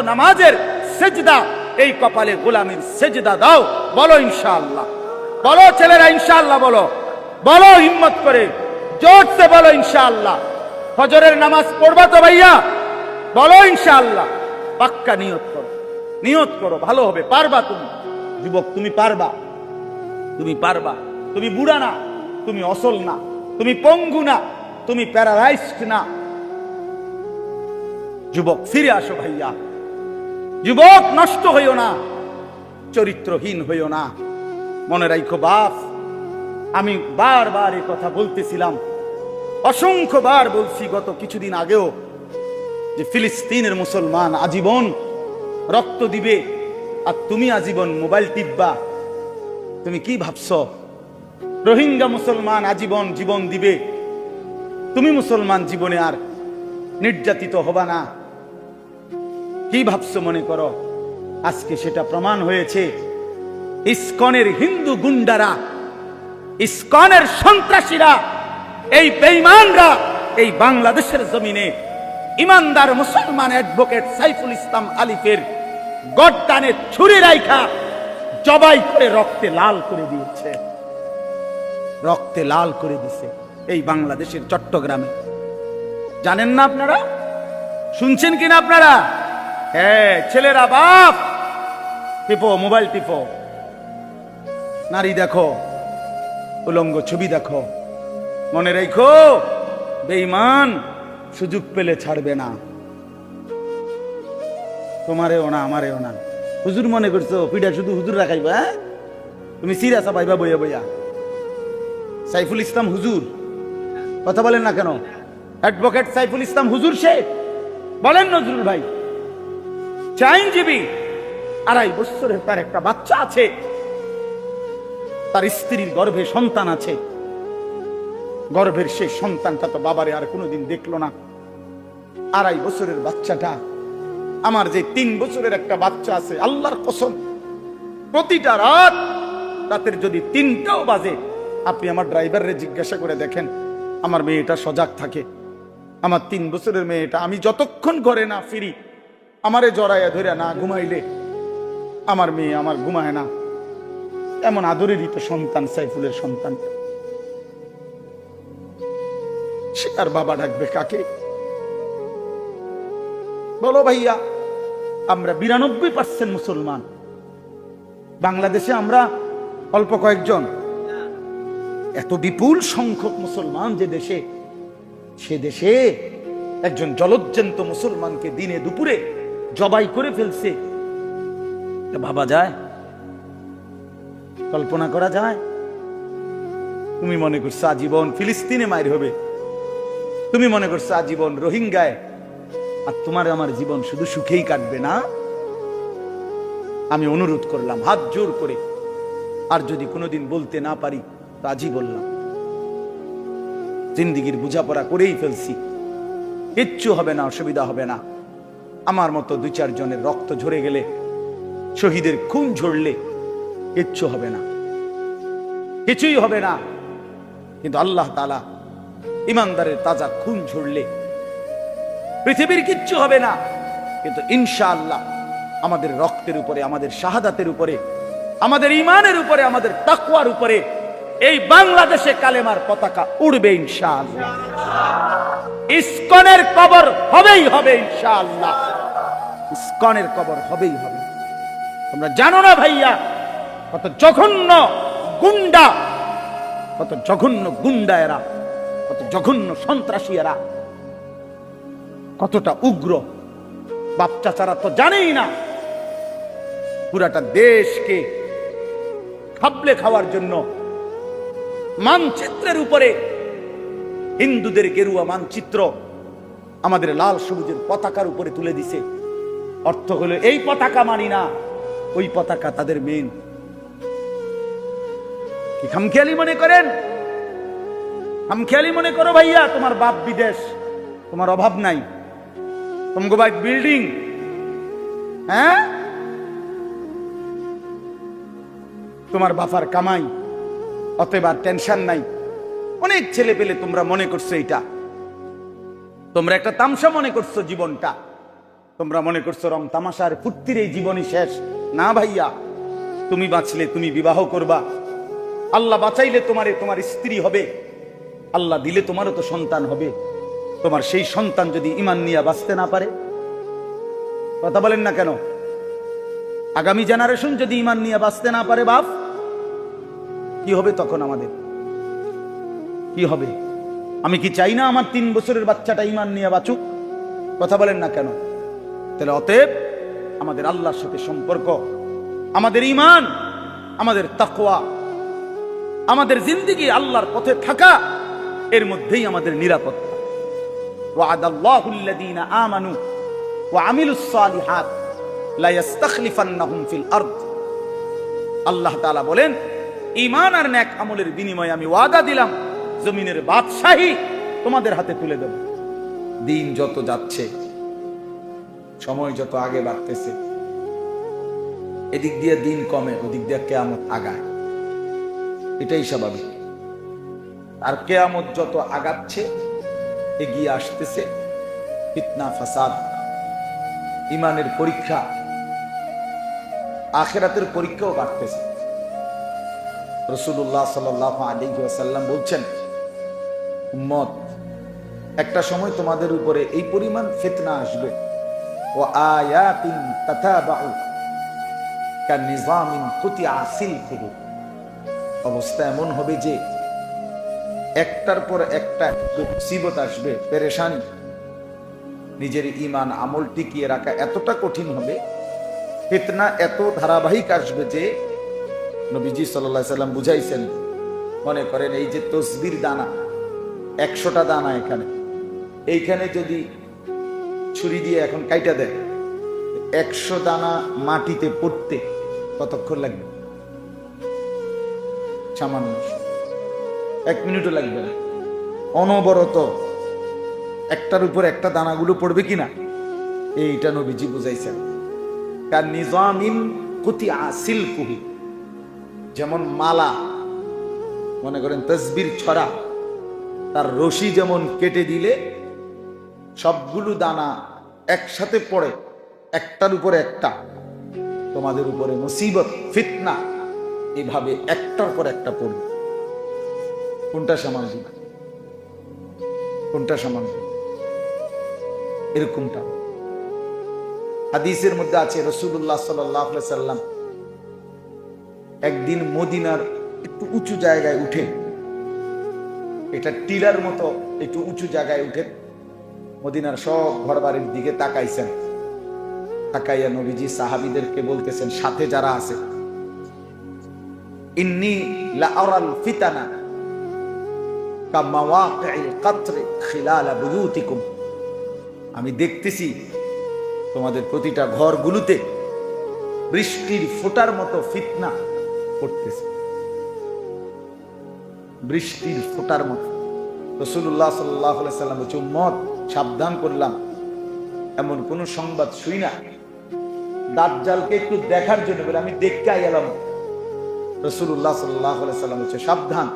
নামাজের সেজদা, এই কপালে গোলামীর সেজদা দাও। বলো ইনশাআল্লাহ, বলো ছেলেরা ইনশাআল্লাহ, বলো বলো হিম্মত করে, জোরসে বলো ইনশাআল্লাহ। ফজরের নামাজ পড়বা তো ভাইয়া? বলো ইনশাআল্লাহ। পাক্কা নিয়ত করো, নিয়ত করো, ভালো হবে, পারবা তুমি। যুবক তুমি পারবা, তুমি পারবা। তুমি বুড়া না, তুমি অসল না, তুমি পঙ্গু না, তুমি প্যারালাইজড না। যুবক ফিরে আসো ভাইয়া, যুবক নষ্ট হইও না, চরিত্রহীন হইও না। মনে রাখো বাপ, আমি বারবার এই কথা বলতেছিলাম, অসংখ্যবার বলছি গত কিছুদিন আগেও, যে ফিলিস্তিনের মুসলমান আজীবন রক্ত দিবে আর তুমি আজীবন মোবাইল টিপবা। তুমি কি ভাবছো? রোহিঙ্গা মুসলমান আজীবন জীবন দিবে, তুমি মুসলমান জীবনে আর নির্যাতিত হবা না। কি ভাবছো মনে করো? আজকে সেটা প্রমাণ হয়েছে। ইসকনের হিন্দু গুন্ডারা, ইসকনের সন্ত্রাসীরা, এই বেঈমানরা এই বাংলাদেশের জমিনে ইমানদার মুসলমান অ্যাডভোকেট সাইফুল ইসলাম আলিফের গর্দানে ছুরি রাইখা জবাই করে রক্তে লাল করে দিয়েছে, রক্তে লাল করে দিছে এই বাংলাদেশের চট্টগ্রামে। জানেন না আপনারা? শুনছেন কিনা আপনারা? হ্যাঁ ছেলেরা, বাপ টিপো, মোবাইল টিপো, নারী দেখো, উলঙ্গ ছবি দেখো। মনে রেখো, বেঈমান সুযোগ পেলে ছাড়বে না, তোমারেও না আমারেও না। হুজুর মনে করছো পিঠা শুধু হুজুর রাখাইবা? হ্যাঁ, তুমি সিরিয়াসা পাইবা বইয়া বইয়া। সাইফুল ইসলাম হুজুর, কথা বলেন না কেন? অ্যাডভোকেট সাইফুল ইসলাম হুজুর সে বলেন নজরুল ভাই, আইনজীবী, 2.5 বছরের তার একটা বাচ্চা আছে, তার স্ত্রীর গর্ভে সন্তান আছে। গর্ভের সেই সন্তানটা তো বাবারে আর কোনোদিন দেখলো না। 2.5 বছরের বাচ্চাটা, আমার যে 3 বছরের একটা বাচ্চা আছে, আল্লাহর কসম প্রতিটা রাত, রাতের যদি 3টাও বাজে, আপনি আমার ড্রাইভাররে জিজ্ঞাসা করে দেখেন, আমার মেয়েটা সজাগ থাকে। আমার 3 বছরের মেয়েটা, আমি যতক্ষণ ঘরে না ফিরি, আমারে জড়াইয়া ধরে না ঘুমাইলে আমার মেয়ে আমার ঘুমায় না। এমন আদরেরই তো সন্তান সাইফুলের সন্তান। সে আর বাবা ডাকবে কাকে? বলো ভাইয়া। আমরা 92% মুসলমান বাংলাদেশে, আমরা অল্প কয়েকজন। এত বিপুল সংখ্যক মুসলমান যে দেশে, সে দেশে একজন জলজ্জান্ত মুসলমানকে দিনে দুপুরে জবাই করে ফেলছে। ভাবা যায়? কল্পনা করা যায়? তুমি মনে করছো আজীবন ফিলিস্তিনে মায়ের হবে, তুমি মনে করছো আজীবন রোহিঙ্গায়, আর তোমার আমার জীবন শুধু সুখেই কাটবে না? আমি অনুরোধ করলাম হাত জোর করে, আর যদি কোনোদিন বলতে না পারি তো আজই বললাম, জিন্দিগির বোঝাপড়া করেই ফেলছি, কিচ্ছু হবে না, অসুবিধা হবে না। আমার মতো 2-4 জনের রক্ত ঝরে গেলে, শহীদের খুন ঝরলে কিচ্ছু হবে না, কিছুই হবে না। কিন্তু আল্লাহ তাআলা ইমানদারের তাজা খুন ঝরলে পৃথিবীর কিচ্ছু হবে না। কিন্তু ইনশাআল্লাহ আমাদের রক্তের উপরে, আমাদের শাহাদাতের উপরে, আমাদের ঈমানের উপরে, আমাদের তাকওয়ার উপরে এই বাংলাদেশে কালেমার পতাকা উড়বে ইনশাআল্লাহ। ইসকনের কবর হবেই হবে ইনশাআল্লাহ, ইসকনের কবর হবেই হবে। তোমরা জানো না ভাইয়া, কত জঘন্য গুন্ডা, কত জঘন্য গুন্ডা এরা, কত জঘন্য সন্ত্রাসী এরা, কতটা উগ্র। বাপ চাচারা তো জানেই না, পুরাটা দেশকে খাবলে খাওয়ার জন্য মানচিত্রের উপরে হিন্দুদের গেরুয়া মানচিত্র আমাদের লাল সবুজের পতাকার উপরে তুলে দিছে। অর্থ হলো এই পতাকা মানি না, ওই পতাকা তাদের মেন। কি খামখেয়ালি মনে করেন? খামখেয়ালি মনে করো ভাইয়া? তোমার বাপ বিদেশ, তোমার অভাব নাই, তোমাকে বাইক বিল্ডিং, হ্যাঁ, তোমার বাবার কামাই, অতএব আর টেনশন নাই। অনেক ছেলে পেলে তোমরা মনে করছো এটা, তোমরা একটা তামসা মনে করছো জীবনটা। তোমরা মনে করছো রং তামাশার ফুর্তির এই জীবনই শেষ। না ভাইয়া, তুমি বাঁচলে তুমি বিবাহ করবা, আল্লাহ বাঁচাইলে তোমার স্ত্রী হবে, আল্লাহ দিলে তোমারও তো সন্তান হবে। তোমার সেই সন্তান যদি ঈমান নিয়ে বাঁচতে না পারে, কথা বলেন না কেন? আগামী জেনারেশন যদি ঈমান নিয়ে বাঁচতে না পারে বাপ, কি হবে তখন? আমাদের কি হবে? আমি কি চাই না আমার 3 বছরের বাচ্চাটা ঈমান নিয়ে বাঁচুক? কথা বলেন না কেন? তাহলে অতএব আমাদের আল্লাহর সাথে সম্পর্ক, আমাদের ঈমান, আমাদের তাকওয়া, আমাদের জিন্দেগি আল্লাহর পথে থাকা, এর মধ্যেই আমাদের নিরাপত্তা। ওয়াদাল্লাহুল্লাযীনা আমানু ওয়া আমিলুস সালিহাত লা ইস্তাখলিফান্নাহুম ফিল আরদ। আল্লাহ তাআলা বলেন, ঈমান আর নেক আমলের বিনিময়ে আমি ওয়াদা দিলাম, জমিনের বাদশাহী তোমাদের হাতে তুলে দেব। দিন যত যাচ্ছে, সময় যত আগে বাড়তেছে, এদিক দিয়ে দিন কমে, ওদিক দিয়ে কিয়ামত আগায়, এটাই স্বাভাবিক। আর কিয়ামত যত আগাচ্ছে, এগিয়ে আসতেছে ফিতনা, ফাসাদ, ঈমানের পরীক্ষা, আখিরাতের পরীক্ষাও বাড়তেছে। রাসূলুল্লাহ সাল্লাল্লাহু আলাইহি ওয়াসাল্লাম বলছেন, উম্মত, একটা সময় তোমাদের উপরে এই পরিমাণ ফিতনা আসবে, ওয়া আয়াতিন তাতাবাউ কানিজামিন কুতিয়া সিলকুহু। অবস্থা এমন হবে যে একটার পর একটা মুসিবত আসবে, পেরেশানি। নিজের ঈমান আমল টিকিয়ে রাখা এতটা কঠিন হবে, ফিতনা এত ধারাবাহিক আসবে যে নবীজি সাল্লাল্লাহু আলাইহি সাল্লাম বুঝাইছেন, মনে করেন এই যে তসবির দানা, 100টা দানা এইখানে যদি ছুরি দিয়ে এখন কাইটা দেয়, 100 দানা মাটিতে পড়তে কতক্ষণ লাগবে? সামান্য 1 মিনিটও লাগবে না। অনবরত একটার উপর একটা দানাগুলো পড়বে কিনা, এইটা নবীজি বুঝাইছেন। কার নিজামিন কুতিয়া সিলকুহু, যেমন মালা, মনে করেন তাসবির ছড়া, তার রশি যেমন কেটে দিলে সবগুলো দানা একসাথে পড়ে, একটার উপরে একটা, তোমাদের উপরে মুসিবত, ফিতনা এভাবে একটার পর একটা পড়বে। কোনটা সামাল দিবে? কোনটা সামাল দিবে? এরকমটা হাদিসের মধ্যে আছে, রাসূলুল্লাহ সাল্লাল্লাহু আলাইহি সাল্লাম একদিন মদিনার একটু উঁচু জায়গায় উঠে, এটা টিলার মতো একটু উঁচু জায়গায় উঠে মদিনার সব ঘরবাড়ির দিকে তাকাইছেন। তাকাইয়া নবীজি সাহাবীদেরকে বলতেছেন, সাথে যারা আছে, ইন্নী লা আরাল ফিতানা কামাওয়াকিল কাতরি খিলালা বুয়ুতিকুম। আমি দেখতেছি তোমাদের প্রতিটা ঘরগুলোতে বৃষ্টির ফোঁটার মতো ফিতনা পড়তেছে, বৃষ্টির ফোঁটার মতো। রাসূলুল্লাহ সাল্লাল্লাহু আলাইহি সাল্লাম বলছে, উম্মত, সাবধান করলাম, এমন কোন সংবাদ শুই না দাজ্জালকে একটু দেখার জন্য বলে আমি দেখতে আইলাম। রাসূলুল্লাহ সাল্লাল্লাহু আলাইহি সাল্লাম বলছে, সাবধান,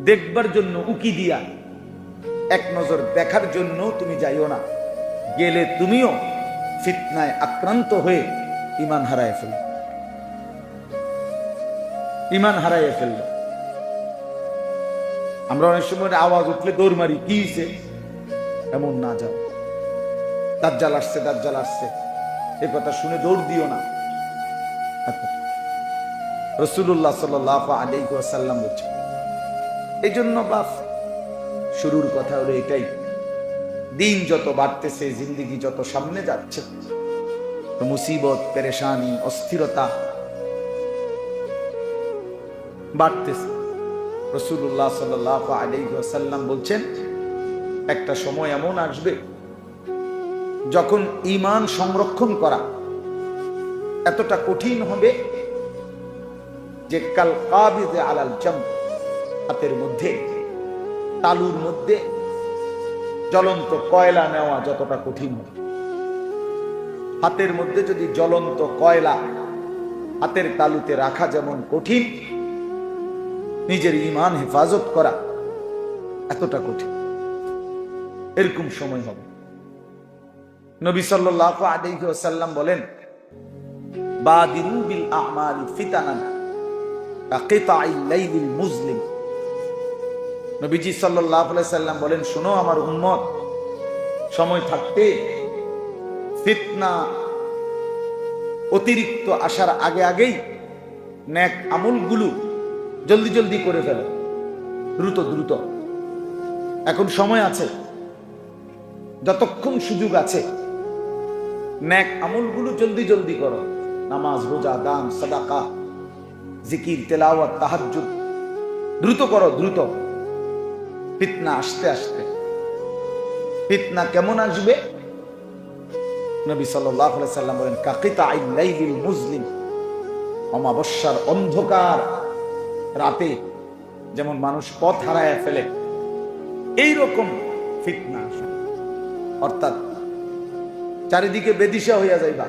দেখবার জন্য উকি দিয়া, এক নজর দেখার জন্য তুমি যাইও না, গেলে তুমিও ফিতনায় আক্রান্ত হয়ে ঈমান হারায় ফেলবে, ঈমান হারায় ফেলবে। আমরা অনেক সময় আওয়াজ উঠলে দৌড় মারি, কি হইছে? এমন না যাও, দাজ্জাল আসছে, দাজ্জাল আসছে, এ কথা শুনে দৌড় দিও না। রাসূলুল্লাহ সাল্লাল্লাহু আলাইহি ওয়াসাল্লাম বলছেন, এই জন্য বাপ, শুরুর কথা হলো এটাই, দিন যত বাড়তেছে, জিন্দেগি যত সামনে যাচ্ছে, মুসিবত, পেরেশানি, অস্থিরতা বাড়তেছে। রাসূলুল্লাহ সাল্লাল্লাহু আলাইহি ওয়াসাল্লাম বলছেন, একটা সময় এমন আসবে যখন ঈমান সংরক্ষণ করা এতটা কঠিন হবে যে কাল কাবিজ আলাল জাম, হাতের মধ্যে, তালুর মধ্যে জ্বলন্ত কয়লা নেওয়া যতটা কঠিন হবে, হাতের মধ্যে যদি জ্বলন্ত কয়লা হাতের তালুতে রাখা যেমন কঠিন, নিজের ঈমান হেফাজত করা এতটা কঠিন। এরকম সময় হবে। নবী সাল্লাল্লাহু আলাইহি ওয়াসাল্লাম বলেন, বাদিরু বিল আমালি ফিতানান কাকিতাইল লাইলিল মুজলিম। নবীজি সাল্লাল্লাহু আলাইহি ওয়াসাল্লাম বলেন, শোনো আমার উম্মত, সময় থাকতে ফিতনা অতিরিক্ত আসার আগে আগেই নেক আমলগুলো জলদি জলদি করে ফেলো, দ্রুত দ্রুত। এখন সময় আছে, যতক্ষণ সুযোগ আছে নেক আমলগুলো জলদি জলদি করো। নামাজ, রোজা, দান, সাদাকা, জিকির, তেলাওয়াত, তাহাজ্জুদ দ্রুত করো, দ্রুত। ফিতনা আসতে আসতে। ফিতনা কেমন আসবে? নবী সাল্লাল্লাহু আলাইহি সাল্লাম বলেন, কাকিতাইল লাইলিল মুজলিম, অমাবস্যার অন্ধকার রাতে যেমন মানুষ পথ হারায় ফেলে, এইরকম ফিতনা আসবে। অর্থাৎ চারিদিকে বেদিশা হইয়া যাইবা,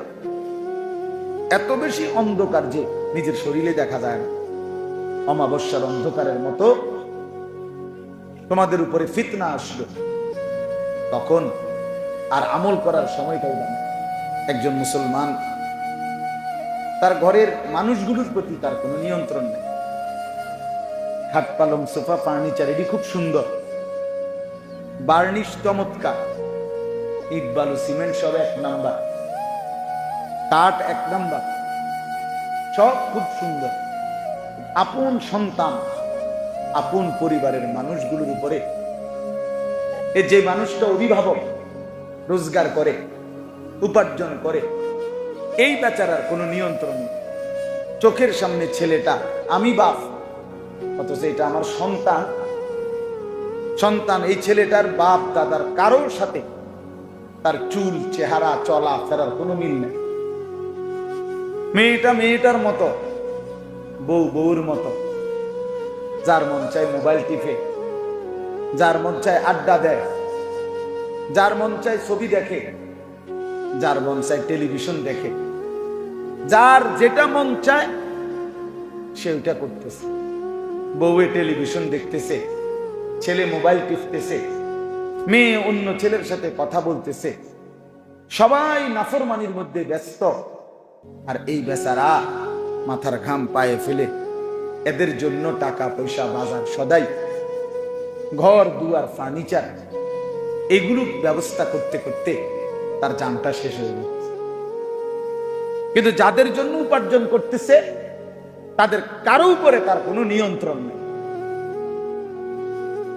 এত বেশি অন্ধকার যে নিজের শরীরে দেখা যায় না। অমাবস্যার অন্ধকারের মতো তোমাদের উপরে ফিতনা আসবে, তখন আর আমল করার সময় পাইবে না। একজন মুসলমান তার ঘরের মানুষগুলোর প্রতি তার কোনো নিয়ন্ত্রণ নেই। খাট, পালং, সোফা, ফার্নিচার এটি খুব সুন্দর, বার্নিশ চমৎকার, ইট, বালু, সিমেন্ট সব এক নাম্বার, কাঠ এক নাম্বার, সব খুব সুন্দর। আপন সন্তান, আপন পরিবারের মানুষগুলোর উপরে এই যে মানুষটা অভিভাবক, রোজগার করে, উপার্জন করে, এই বেচারার কোনো নিয়ন্ত্রণ নেই। চোখের সামনে ছেলেটা, আমি বাপ, অথচ এটা আমার সন্তান। সন্তান এই ছেলেটার বাপ দাদার কারোর সাথে তার চুল, চেহারা, চলা ফেরার কোনো মিল নেই। মেয়েটা মেয়েটার মতো, বউ বউর মতো, যার মন চায় মোবাইল টিপে, যার মন চায় আড্ডা দেয়, যার মন চায় ছবি দেখে, যার মন চায় টেলিভিশন দেখে, যার যেটা মন চায় সে ওইটা করতেছে। বউয়ে টেলিভিশন দেখতেছে, ছেলে মোবাইল টিপতেছে, মেয়ে অন্য ছেলের সাথে কথা বলতেছে, সবাই নাফরমানির মধ্যে ব্যস্ত। আর এই বেচারা মাথার ঘাম পায়ে ফেলে এদের জন্য টাকা পয়সা, বাজার সদাই, ঘর দুয়ার, ফার্নিচার এগুলো ব্যবস্থা করতে করতে তার জানটা শেষ হয়ে যাচ্ছে। কিন্তু যাদের জন্য উপার্জন করতেছে তাদের কারো উপরে তার কোনো নিয়ন্ত্রণ নেই।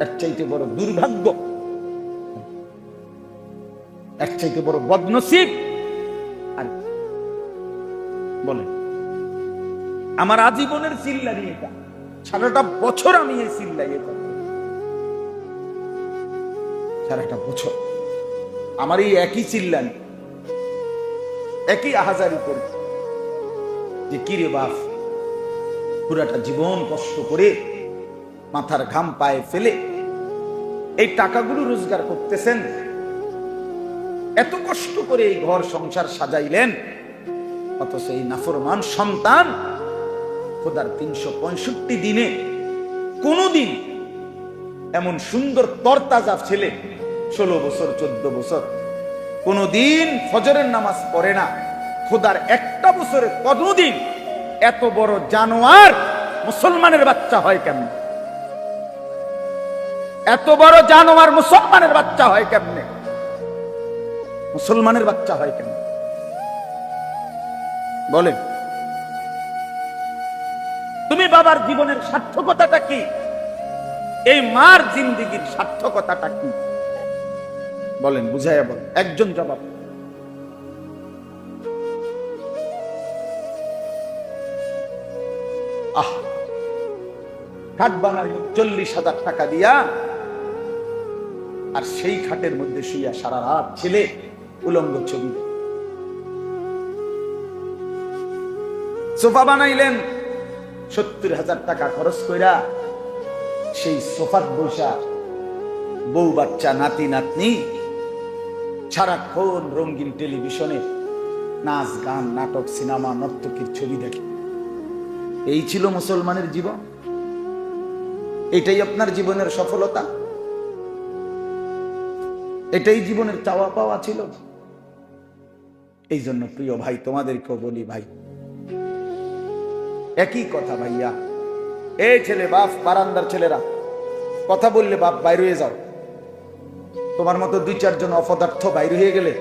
এর চাইতে বড় দুর্ভাগ্য, এর চাইতে বড় বদনসিব আর বলে। আমার আজীবনের চিল্লানি এটা, সারাটা বছর আমি এই চিল্লাই, সারাটা বছর আমার এই একই চিল্লানি, একই আহাজারি করছে যে কিরে বাপ, পুরাটা জীবন কষ্ট করে মাথার ঘাম পায়ে ফেলে এই টাকাগুলো রোজগার করতেছেন, এত কষ্ট করে এই ঘর সংসার সাজাইলেন, অথচ এই নাফরমান সন্তান খোদার 365 দিনে কোনদিন এমন সুন্দর তরতাজা ছেলে, 16 বছর 14 বছর, কোনদিন ফজরের নামাজ পড়ে না, খোদার একটা বছরে কোনদিন এত বড় জানোয়ার মুসলমানের বাচ্চা হয় কেমনে? এত বড় জানোয়ার মুসলমানের বাচ্চা হয় কেমনে? মুসলমানের বাচ্চা হয় কেমনে বলেন? তুমি বাবার জীবনের সার্থকতাটা কি? এই মার জিন্দেগীর সার্থকতাটা কি বলেন, বুঝাইয়া বল। একজন জবাব। খাট বানাইল 40,000 টাকা দিয়া, আর সেই খাটের মধ্যে শুইয়া সারা রাত ছেলে উলঙ্গ ছবি। সোফা বানাইলেন 70,000 টাকা খরচ কইরা, সেই সোফাত বসা বউ বাচ্চা, নাতি নাতনি সারাক্ষণ রঙিন টেলিভিশনে নাচ, গান, নাটক, সিনেমা, নর্তকীর ছবি দেখে। এই ছিল মুসলমানের জীবন? এটাই আপনার জীবনের সফলতা? এটাই জীবনের চাওয়া পাওয়া ছিল? এই জন্য প্রিয় ভাই তোমাদেরকেও বলি ভাই, একই কথা ভাইয়া, এই ছেলে বাপ, বারান্দার ছেলেরা কথা বললে বাপ বাইরে হয়ে যাও। তোমার মতো 2-4 জন অপদার্থ বাইরে হয়ে গেলে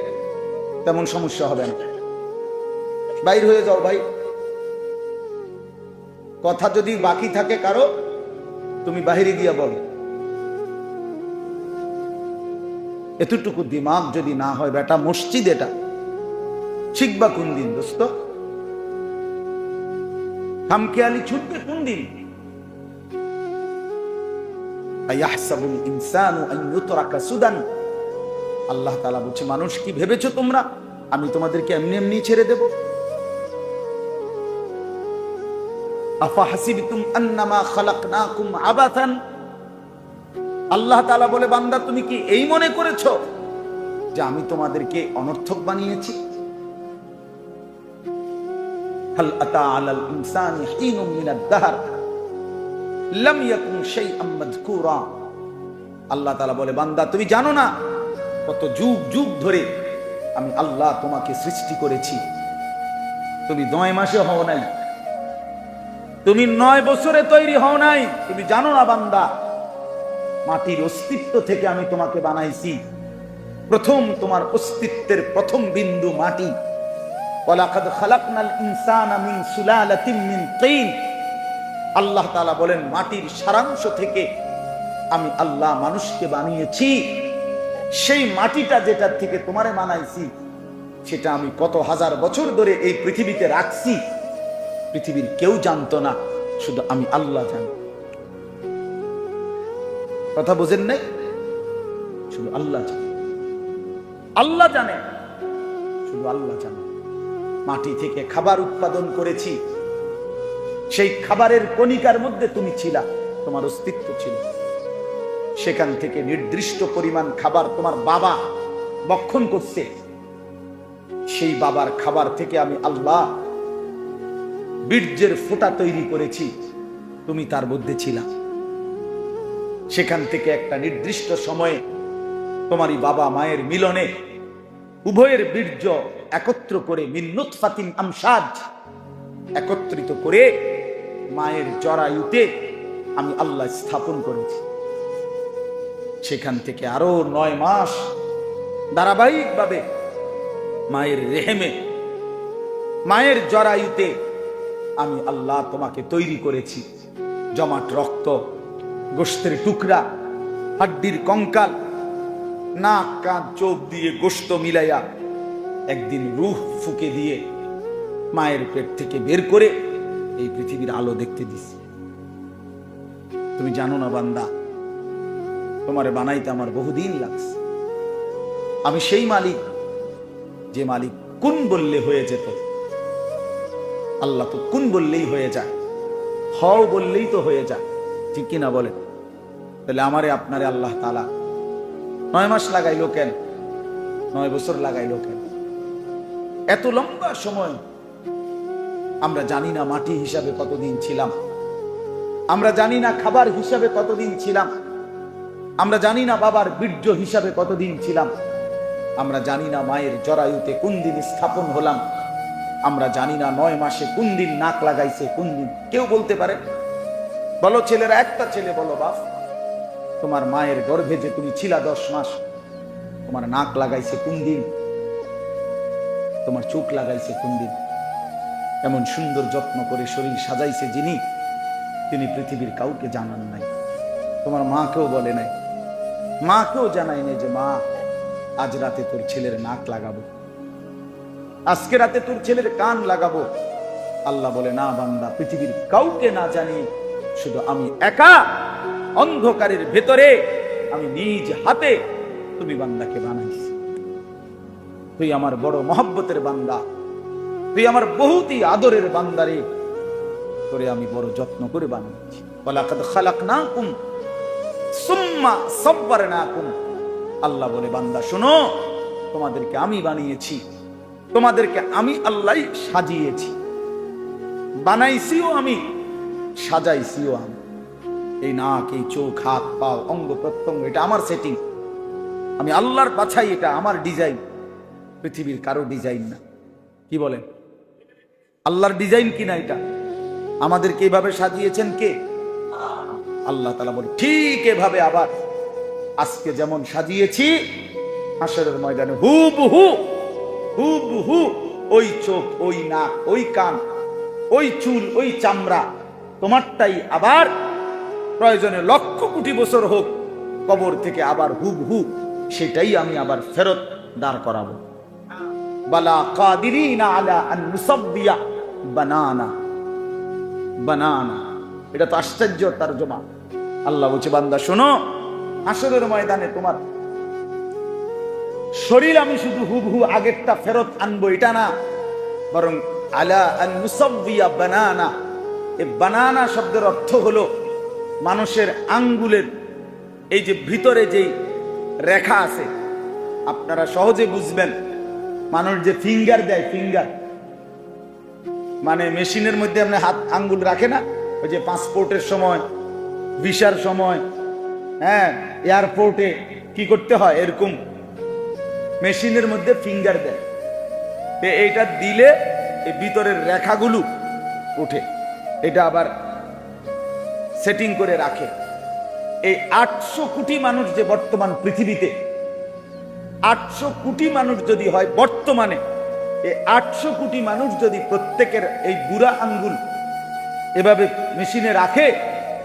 তেমন সমস্যা হবে না, বাইরে হয়ে যাও ভাই। কথা যদি বাকি থাকে কারো, তুমি বাহিরে গিয়া বলো। এতটুকু দিমাগ যদি না হয় বেটা, মসজিদ এটা শিখবা কোন দিন দোস্ত? খামখেয়ালি ছুটবে কোন দিন? আয়াহসাবুল ইনসানু আন ইউতরাকা সুদান। আল্লাহ তাআলা বলছে, মানুষ কি ভেবেছো তোমরা আমি তোমাদেরকে এমনি এমনি ছেড়ে দেব? আফা হাসিবতুম আন্নামা খালাকনাকুম আবাথান। আল্লাহ তাআলা বলে, বান্দা তুমি কি এই মনে করেছো যে আমি তোমাদেরকে অনর্থক বানিয়েছি? হাল আতা আলাল ইনসানি হিনুম মিনাদ দাহর লাম ইয়াকুন শাইআম মাযকুরা। আল্লাহ তাআলা বলে, বান্দা তুমি জানো না কত যুগ যুগ ধরে আমি আল্লাহ তোমাকে সৃষ্টি করেছি। তুমি 9 মাসে হও নাই, তুমি 9 বছরে তৈরি হও নাই। তুমি জানো না বান্দা, মাটির অস্তিত্ব থেকে আমি তোমাকে বানাইছি। প্রথম তোমার অস্তিত্বের প্রথম বিন্দু মাটি। ওয়ালাকাদ খালাকনাল ইনসানা মিন সুলালাতিন মিন তিন। আল্লাহ তাআলা বলেন, মাটির সারাংশ থেকে আমি আল্লাহ মানুষকে বানিয়েছি। সেই মাটিটা যেটা থেকে তোমারে বানাইছি, সেটা আমি কত হাজার বছর ধরে এই পৃথিবীতে রাখছি। পৃথিবীর কেউ জানতো না, শুধু আমি আল্লাহ জানি। কথা বুঝেন নাই? শুধু আল্লাহ জানে, আল্লাহ জানে, শুধু আল্লাহ জানে। মাটি থেকে খাবার উৎপাদন করেছি, সেই খাবারের কণিকার মধ্যে তুমি ছিলা, তোমার অস্তিত্ব ছিল। সেখান থেকে নির্দিষ্ট পরিমাণ খাবার তোমার বাবা ভক্ষণ করছে। সেই বাবার খাবার থেকে আমি আল্লাহ বীর্যের ফোঁটা তৈরি করেছি, তুমি তার মধ্যে ছিলা। সেখান থেকে একটা নির্দিষ্ট সময়ে তোমারই বাবা মায়ের মিলনে উভয়ের বীর্য একত্র করে মিন নুতফাতিন আমশাজ একত্রিত করে মায়ের জরায়ুতে আমি আল্লাহ স্থাপন করেছি। সেখান থেকে আরো 9 মাস ধারাবাহিকভাবে মায়ের রেহেমে, মায়ের জরায়ুতে আমি আল্লাহ তোমাকে তৈরি করেছি। জমাট রক্ত, গোশতের টুকরা, হাড্ডির কঙ্কাল, নাক কান চোখ দিয়ে গোশত মিলাইয়া একদিন রূহ ফুকে দিয়ে মায়ের পেট থেকে বের করে এই পৃথিবীর আলো দেখতে দিছি। তুমি জানো না বান্দা, তোমারে বানাইতে আমার বহুদিন লাগছে। আমি সেই মালিক যে মালিক কুন বললে হয়ে যেত। আল্লাহ তো কুন বললেই হয়ে যায়, হও বললেই তো হয়ে যায়, ঠিক কিনা বলেন? তাহলে আমারে আপনারে আল্লাহ তাআলা 9 মাস লাগাইলো কেন? 9 বছর লাগাইলো কেন? এত লম্বা সময়। আমরা জানি না মাটি হিসাবে কতদিন ছিলাম, আমরা জানি না খাবার হিসাবে কতদিন ছিলাম, আমরা জানি না বাবার বীর্য হিসাবে কতদিন ছিলাম, আমরা জানি না মায়ের জরায়ুতে কোন দিন স্থাপন হলাম, আমরা জানি না 9 মাসে কোন দিন নাক লাগাইছে, কোন দিন। কেউ বলতে পারে? বলো ছেলেরা, একটা ছেলে বলো, বাপ তোমার মায়ের গর্ভে যে তুমি ছিলা 10 মাস, তোমার নাক লাগাইছে কোন দিন? তোমার চোখ লাগাইছে কোন দিন? এমন সুন্দর যত্ন করে শরীর সাজাইছে যিনি, তিনি পৃথিবীর কাউকে জানান নাই। তোমার মাকেও বলে নাই, মাকেও জানাই নাই যে মা আজ রাতে তোর ছেলের নাক লাগাবো, আজকে রাতে তোর ছেলের কান লাগাবো। আল্লাহ বলে, না বান্দা, পৃথিবীর কাউকে না জানি, শুধু আমি একা অন্ধকারের ভেতরে আমি নিজ হাতে তুমি বান্দাকে বানাইছি। তুই আমার বড় মহব্বতের বান্দা, তুই আমার বহুতই আদরের বান্দারে, তোরে আমি বড় যত্ন করে বানিয়েছি। ওয়ালাকাদ খালাকনাকুম সুম্মা সাব্বারনাকুম। আল্লাহ বলে, বান্দা শোনো, তোমাদেরকে আমি বানিয়েছি, তোমাদেরকে আমি আল্লাহ সাজিয়েছি, বানাইছিও আমি, সাজাইছিও আমি। এই নাক, এই চোখ, হাত পা, অঙ্গ প্রত্যঙ্গ, এটা আমার সেটিং, আমি আল্লাহর বাছাই, এটা আমার ডিজাইন, পৃথিবীর কারো ডিজাইন না। কি বলেন? আল্লাহর ডিজাইন কিনা এটা? আমাদেরকে এইভাবে সাজিয়েছেন কে? আল্লাহ তাআলা বলে ঠিক এভাবে আবার আজকে যেমন সাজিয়েছি হাশরের ময়দানে হুবহু হুবহু ওই চোখ, ওই নাক, ওই কান, ওই চুল, ওই চামড়া তোমারটাই আবার প্রয়োজনে লক্ষ কোটি বছর হোক কবর থেকে আবার হুবহু সেটাই আমি আবার ফেরত দাঁড় করাবো। বালা কাদিরিনা আলা আন নুসাব্বিয়া বানানা বানানা। এটা তো আশ্চর্য তরজমা। আল্লাহ বলছে বান্দা শোনো, হাশরের ময়দানে তোমার শরীর আমি শুধু হুবহু আগেরটা ফেরত আনবো এটা না, বরং আলা আন নুসাব্বিয়া বানানা। এই বানানা শব্দের অর্থ হলো মানুষের আঙ্গুলের এই যে ভিতরে যেই রেখা আছে, আপনারা সহজে বুঝবেন। মানুষ যে ফিঙ্গার দেয়, ফিঙ্গার মানে মেশিনের মধ্যে আপনি হাত আঙ্গুল রাখে না, ওই যে পাসপোর্টের সময়, ভিসার সময়, হ্যাঁ এয়ারপোর্টে কি করতে হয়, এরকম মেশিনের মধ্যে ফিঙ্গার দেয়। এইটা দিলে এই ভিতরের রেখাগুলো উঠে, এটা আবার সেটিং করে রাখে। এই 800 কোটি মানুষ যে বর্তমান পৃথিবীতে, 800 কোটি মানুষ যদি হয় বর্তমানে, এই 800 কোটি মানুষ যদি প্রত্যেকের এই বুড়া আঙ্গুল এভাবে মেশিনে রাখে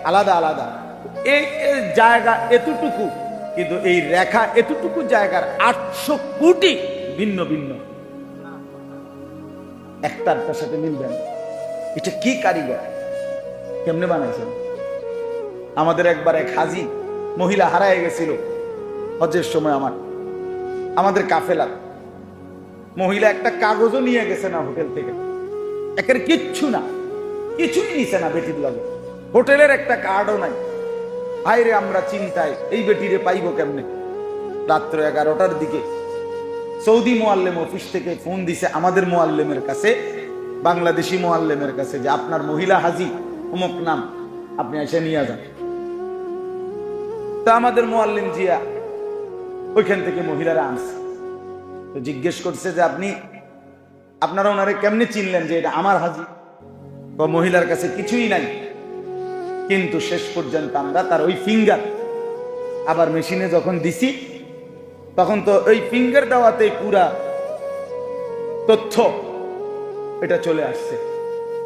আলাদা আলাদা, এই জায়গা এতটুকু, কিন্তু এই রেখা এতটুকু জায়গার 800 কোটি ভিন্ন ভিন্ন, একটার সাথে মিলবেন। এটা কি কারিগর, কেমনে বানাইছেন? আমাদের একবার এক হাজি মহিলা হারায় গেছিল হজের সময়, আমাদের কাফেলা মহিলা একটা কাগজও নিয়ে গেছে না হোটেল থেকে, একের কিচ্ছু না, কিছুই নিছে না বেটির লাগে, হোটেলের একটা কার্ডও নাই। ভাইরে আমরা চিন্তায়, এই বেটিরে পাইব কেমনে? রাত্র 11টার দিকে সৌদি মোয়াল্লেম অফিস থেকে ফোন দিছে আমাদের মোয়াল্লেমের কাছে, বাংলাদেশি মোয়াল্লেমের কাছে, যে আপনার মহিলা হাজি অমুক নাম, আপনি এসে নিয়ে যান। তা আমাদের মোয়াল্লিম জিয়া ওইখান থেকে মহিলারা আনছে, তো জিজ্ঞেস করছে যে আপনারা ওনারে কেমনে চিনলেন যে এটা আমার হাজি? তো মহিলার কাছে কিছুই নাই, কিন্তু শেষ পর্যন্ত আমরা তার ওই ফিঙ্গার আবার মেশিনে যখন দিছি, তখন তো ওই ফিঙ্গার দেওয়াতে পুরা তথ্য এটা চলে আসছে।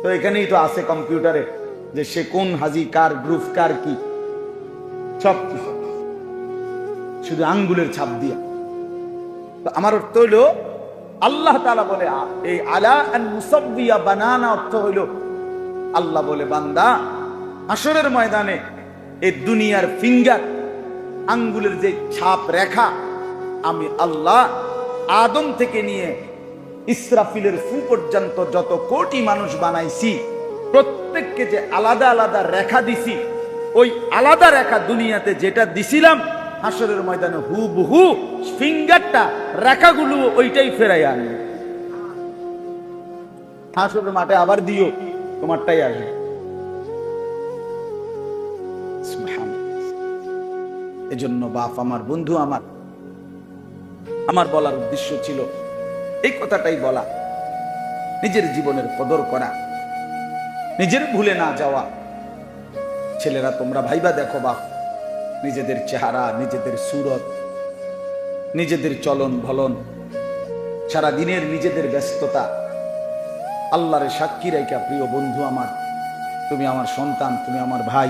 তো এখানেই তো আছে কম্পিউটারে যে সে কোন হাজি, কার গ্রুপ, কার কি, সব কিছু শুধু আঙ্গুলের ছাপ দিয়া। তো আমার অর্থ হইল আল্লাহ তাআলা বলে এই আলা আন মুসাব্বিয়া বানানা অর্থ হইল আল্লাহ বলে বান্দা হাশরের ময়দানে এই দুনিয়ার ফিঙ্গার আঙ্গুলের যে ছাপ রেখা আমি আল্লাহ আদম থেকে নিয়ে ইসরাফিলের ফু পর্যন্ত যত কোটি মানুষ বানাইছি প্রত্যেককে যে আলাদা আলাদা রেখা দিছি, ওই আলাদা রেখা দুনিয়াতে যেটা দিছিলাম হাশরের ময়দানে হুবহু ফিঙ্গারটা রেখাগুলো ওইটাই ফেরাই আনবে। হাশরের মাঠে আবার দিও, তোমারটাই আসবে। এজন্য বাপ আমার, বন্ধু আমার বলার উদ্দেশ্য ছিল এই কথাটাই বলা, নিজের জীবনের কদর করা, নিজের ভুলে না যাওয়া। ছেলেরা তোমরা ভাইবা দেখো বাপ, নিজেদের চেহারা, নিজেদের সুরত, নিজেদের চলন ভলন, সারা দিনের নিজেদের ব্যস্ততা আল্লাহরে সাক্ষী রেখা, প্রিয় বন্ধু আমার, তুমি আমার সন্তান, তুমি আমার ভাই,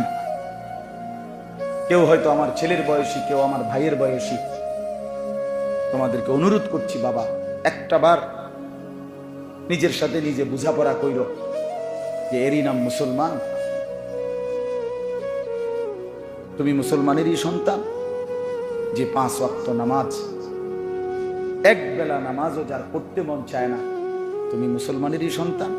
কেউ হয়তো আমার ছেলের বয়সী, কেউ আমার ভাইয়ের বয়সী, তোমাদেরকে অনুরোধ করছি বাবা, একটা বার নিজের সাথে নিজে বোঝাপড়া কইর যে এরই নাম মুসলমান, তুমি মুসলমানেরই সন্তান, যে 5 ওয়াক্ত নামাজ, এক বেলা নামাজও যার পড়তে মন চায় না, তুমি মুসলমানেরই সন্তান।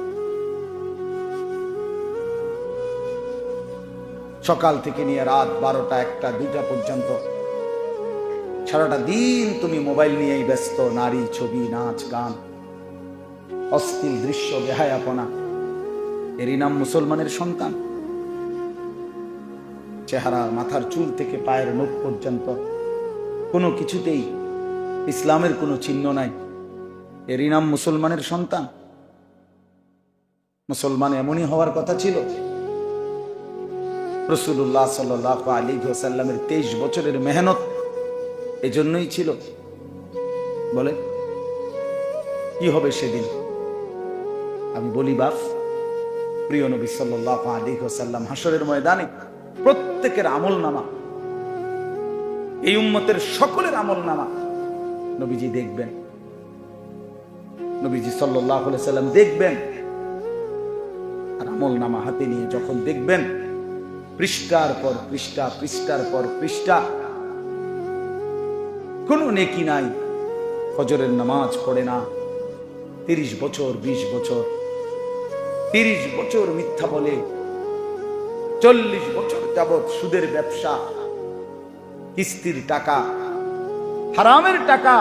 সকাল থেকে নিয়ে রাত 12টা, 1টা, 2টা পর্যন্ত সারাটা দিন তুমি মোবাইল নিয়েই ব্যস্ত, নারী, ছবি, নাচ, গান, অশ্লীল দৃশ্য, বেহায়াপনা, এরই নাম মুসলমানের সন্তান। চেহারা, মাথার চুল থেকে পায়ের নখ পর্যন্ত কোনো কিছুতেই ইসলামের কোনো চিহ্ন নাই। এরই নাম মুসলমানের সন্তান? মুসলমান এমনই হওয়ার কথা ছিল। রাসূলুল্লাহ সাল্লাল্লাহু আলাইহি ওয়াসাল্লামের 23 বছরের মেহনত এজন্যই ছিল। বলে কি হবে সেদিন? আমি বলি বাপ, প্রিয় নবী সাল্লাল্লাহু আলাইহি ওয়াসাল্লাম হাসরের ময়দানে প্রত্যেকের আমলনামা, এই উম্মতের সকলের আমলনামা নবীজি দেখবেন। নবীজি সাল্লাল্লাহু আলাইহি ওয়াসাল্লাম দেখবেন, আর আমলনামা হাতে নিয়ে যখন দেখবেন, পৃষ্ঠার পর পৃষ্ঠা, পৃষ্ঠার পর পৃষ্ঠা, কোনো নেকি নাই। ফজরের নামাজ পড়ে না, 30 বছর 20 বছর, 30 বছর মিথ্যা বলে, 40 বছর যাবৎ সুদের ব্যবসা, কিস্তির টাকা, হারামের টাকা,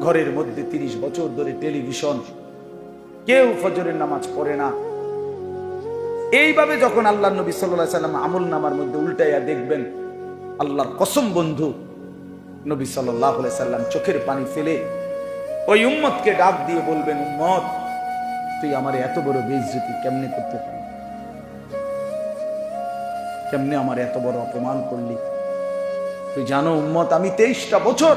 ঘরের মধ্যে 30 বছর ধরে টেলিভিশন, কেউ ফজরের নামাজ পড়ে না। এইভাবে যখন আল্লাহ নবী সাল্লাল্লাহু আলাইহি ওয়াসাল্লাম আমল নামার মধ্যে উল্টাইয়া দেখবেন, আল্লাহর কসম বন্ধু, নবী সাল্লাল্লাহু আলাইহি ওয়াসাল্লাম চোখের পানি ফেলে ওই উম্মতকে ডাক দিয়ে বলবেন, উম্মত, তুই আমার এত বড় বেইজ্জতি কেমনে করতে পারলি? কেমনে আমার এত বড় অপমান করলি? তুই জানো উম্মত, আমি 23টা বছর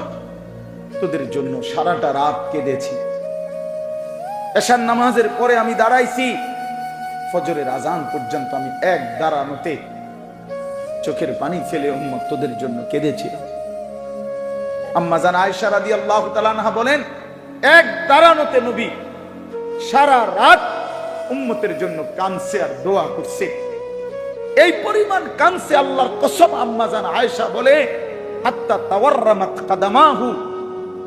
তোদের জন্য সারাটা রাত কেঁদেছি। এশার নামাজের পরে আমি দাঁড়াইছি, ফজরের আজান পর্যন্ত আমি এক দাঁড়ানোতে চোখের পানি ফেলে উম্মত তোদের জন্য কেঁদেছি। আম্মা জান আয়েশা রাদিয়াল্লাহু তাআলা আনহা বলেন, এক দাঁড়ানোতে নবী সারা রাত উম্মতের জন্য কাঁদছে আর দোয়া করছে। এই পরিমাণ কাঁদছে, আল্লাহর কসম আম্মা জান আয়েশা বলে, হাত্তা তাওয়াররামাত কাদামাহু,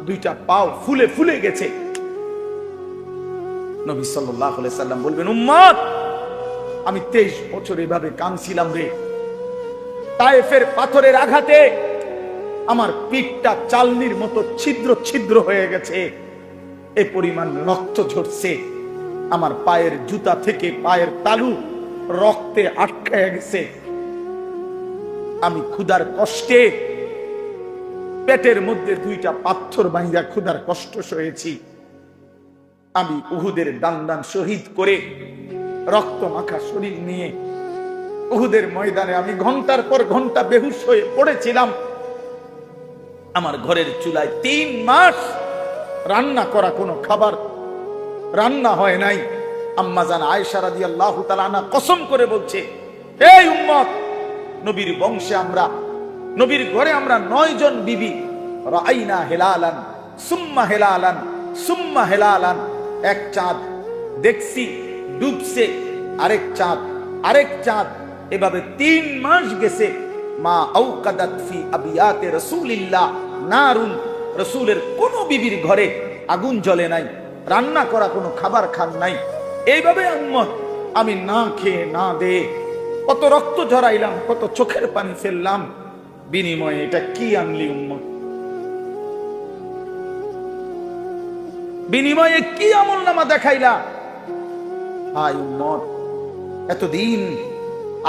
দুইটা পাও ফুলে ফুলে গেছে। নবী সাল্লাল্লাহু আলাইহি সাল্লাম বলবেন, উম্মত, আমি 23 বছর এভাবে কাঁদছিলাম রে। তায়েফের পাথরের আঘাতে আমার পিঠটা চালনির মতো ছিদ্র ছিদ্র হয়ে গেছে, এই পরিমাণ রক্ত ঝরছে। আমার পায়ের জুতা থেকে পায়ের তালু রক্তে আটকায় গেছে। আমি ক্ষুধার কষ্টে পেটের মধ্যে 2টা পাথর বাইন্ধা ক্ষুধার কষ্ট সয়েছি। আমি উহুদের দান শহীদ করে রক্ত মাখা শরীর নিয়ে উহুদের ময়দানে আমি ঘন্টার পর ঘন্টা বেহুশ হয়ে পড়েছিলাম। আমার ঘরের চুলায় 3 মাস রান্না করা কোনো খাবার রান্না হয় নাই। আম্মা জান আয়েশা রাদিয়াল্লাহু তাআলা আনহা কসম করে বলছে, এই উম্মত, নবীর বংশে আমরা, নবীর ঘরে আমরা 9 জন বিবি, রাআইনা হিলালান সুম্মা হিলালান সুম্মা হিলালান, এক চাঁদ দেখছি ডুবছে, আরেক চাঁদ, আরেক চাঁদ, এভাবে 3 মাস গেছে। মা আওকাদাত ফি আবিয়াতে রাসূলিল্লাহ নারুন, রাসূলের কোন বিবির ঘরে আগুন জ্বলে নাই, রান্না করা কোনো খাবার খান নাই। এইভাবে উম্মত আমি না খেয়ে না দে কত রক্ত ঝরাইলাম, কত চোখের পানি ফেললাম, বিনিময়ে এটা কি আনলি উম্মত? বিনিময়ে কি আমলনামা দেখাইলা? হায় উম্মত, এতদিন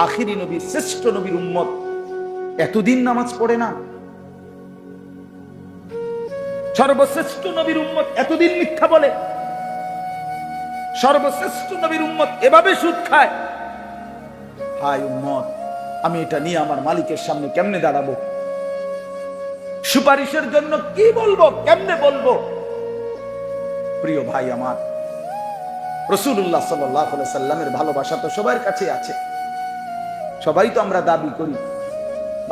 আখিরি নবী, শ্রেষ্ঠ নবীর উম্মত এতদিন নামাজ পড়ে না। সর্বশ্রেষ্ঠ নবীর উম্মত এতদিন মিথ্যা বলে। সর্বশ্রেষ্ঠ নবীর উম্মত এভাবে সুদ খায়। হায় উম্মত, আমি এটা নিয়ে আমার মালিকের সামনে কেমনে দাঁড়াবো? সুপারিশের জন্য কি বলবো, কেমনে বলবো? প্রিয় ভাই আমার, রাসূলুল্লাহ সাল্লাল্লাহু আলাইহি সাল্লামের ভালোবাসা তো সবার কাছে আছে। সবাই তো আমরা দাবি করি।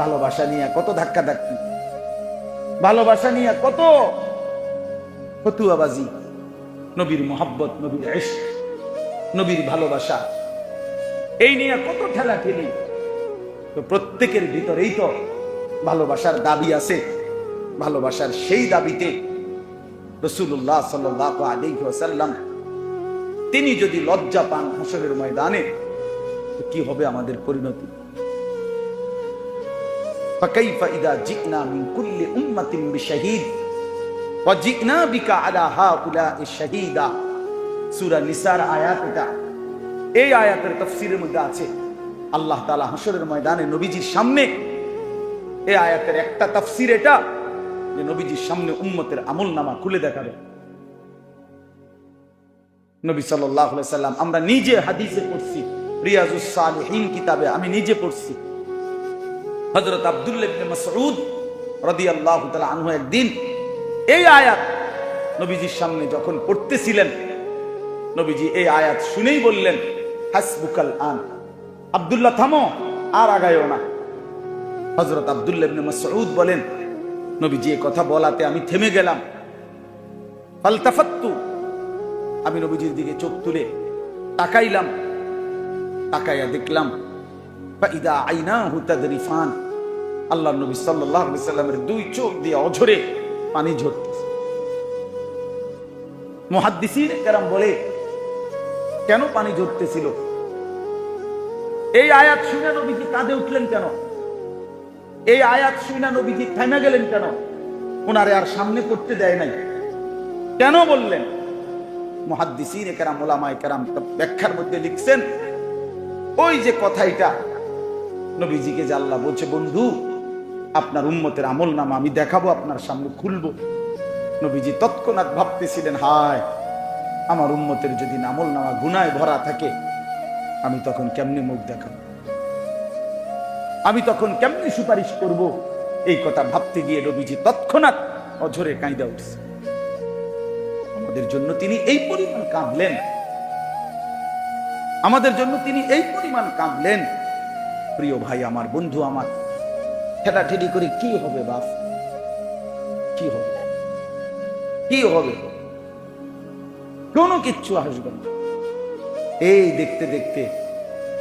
ভালোবাসা নিয়ে কত ধাক্কাধাক্কি, ভালোবাসা নিয়ে কত ফতুয়াবাজি, নবীর মোহাব্বত, নবীর ইশক, নবীর ভালোবাসা, এই নিয়ে কত ঠেলাঠেলি। তো প্রত্যেকের ভিতরেই তো ভালোবাসার দাবি আছে। ভালোবাসার সেই দাবিতে রাসূলুল্লাহ সাল্লাল্লাহু আলাইহি ওয়াসাল্লাম তিনি যদি লজ্জা পান হাসরের ময়দানে, তো কি হবে আমাদের পরিণতি? ফাকাইফা ইযা জিনা মিন কুল্লি উম্মাতিন বিশাহীদ ওয়া জিনা বিকা আলা হাউলা'i শাহীদা। সূরা নিসার আয়াত এটা। এই আয়াতের তাফসীরের মধ্যে আছে আল্লাহ তাআলা হাসরের ময়দানে নবীজির সামনে, এই আয়াতের একটা তাফসীর এটা, যে নবীজির সামনে উম্মতের আমল নামা খুলে দেখাবে। নবী সাল্লাল্লাহু আলাইহি সাল্লাম, আমরা নিজে হাদিসে পড়ছি, রিয়াজুস সালিহিন কিতাবে আমি নিজে পড়ছি, হযরত আব্দুল্লাহ ইবনে মাসউদ রাদিয়াল্লাহু তাআলা আনহু একদিন এই আয়াত নবীজির সামনে যখন পড়তেছিলেন, নবীজি এই আয়াত শুনেই বললেন, হাসবুকাল আন, আব্দুল্লাহ থামো, আর আগায়ও না। হযরত আব্দুল্লাহ ইবনে মাসউদ বলেন, নবীজি এই কথা বলাতে আমি থেমে গেলাম। ফালতাফাত্তু, আমি নবীজির দিকে চোখ তুলে তাকাইলাম, তাকাইয়া দেখলাম ফাইদা আইনাহু তাদরিফান, আল্লাহর নবী সাল্লাল্লাহু আলাইহি সাল্লামের দুই চোখ দিয়ে অঝরে পানি ঝরতেছে। মুহাদ্দিসিন কেরাম বলে, কেন পানি ঝরতেছিল? এই আয়াত শুনে নবীজি কাঁদে উঠলেন কেন? এই আয়াত শুনে নবীজি থেমে গেলেন কেন? ওনারে আর সামনে করতে দেয় নাই কেন বললেন? মুহাদ্দিসিন কেরাম, উলামায়ে কেরাম ব্যাখ্যার মধ্যে লিখছেন, ওই যে কথাটা নবীজিকে যে আল্লাহ বলছে, বন্ধু আপনার উম্মতের আমল নামা আমি দেখাবো, আপনার সামনে খুলবো। নবীজি তৎক্ষণাৎ ভাবতেছিলেন, হায় আমার উম্মতের যদি আমল নামা গুনায় ভরা থাকে, আমি তখন কেমনে মুখ দেখাবো, আমি তখন কেমনে সুপারিশ করব? এই কথা ভাবতে গিয়ে নবীজি তৎক্ষণাৎ অঝরে কাঁদা উঠছে। আমাদের জন্য তিনি এই পরিমাণ কাঁদলেন, আমাদের জন্য তিনি এই পরিমাণ কাঁদলেন। প্রিয় ভাই আমার, বন্ধু আমার, ঠেলাঠেলি করে কি হবে বাপ? কি হবে? কি হবে? কোনো কিচ্ছু আসবে না। এই দেখতে দেখতে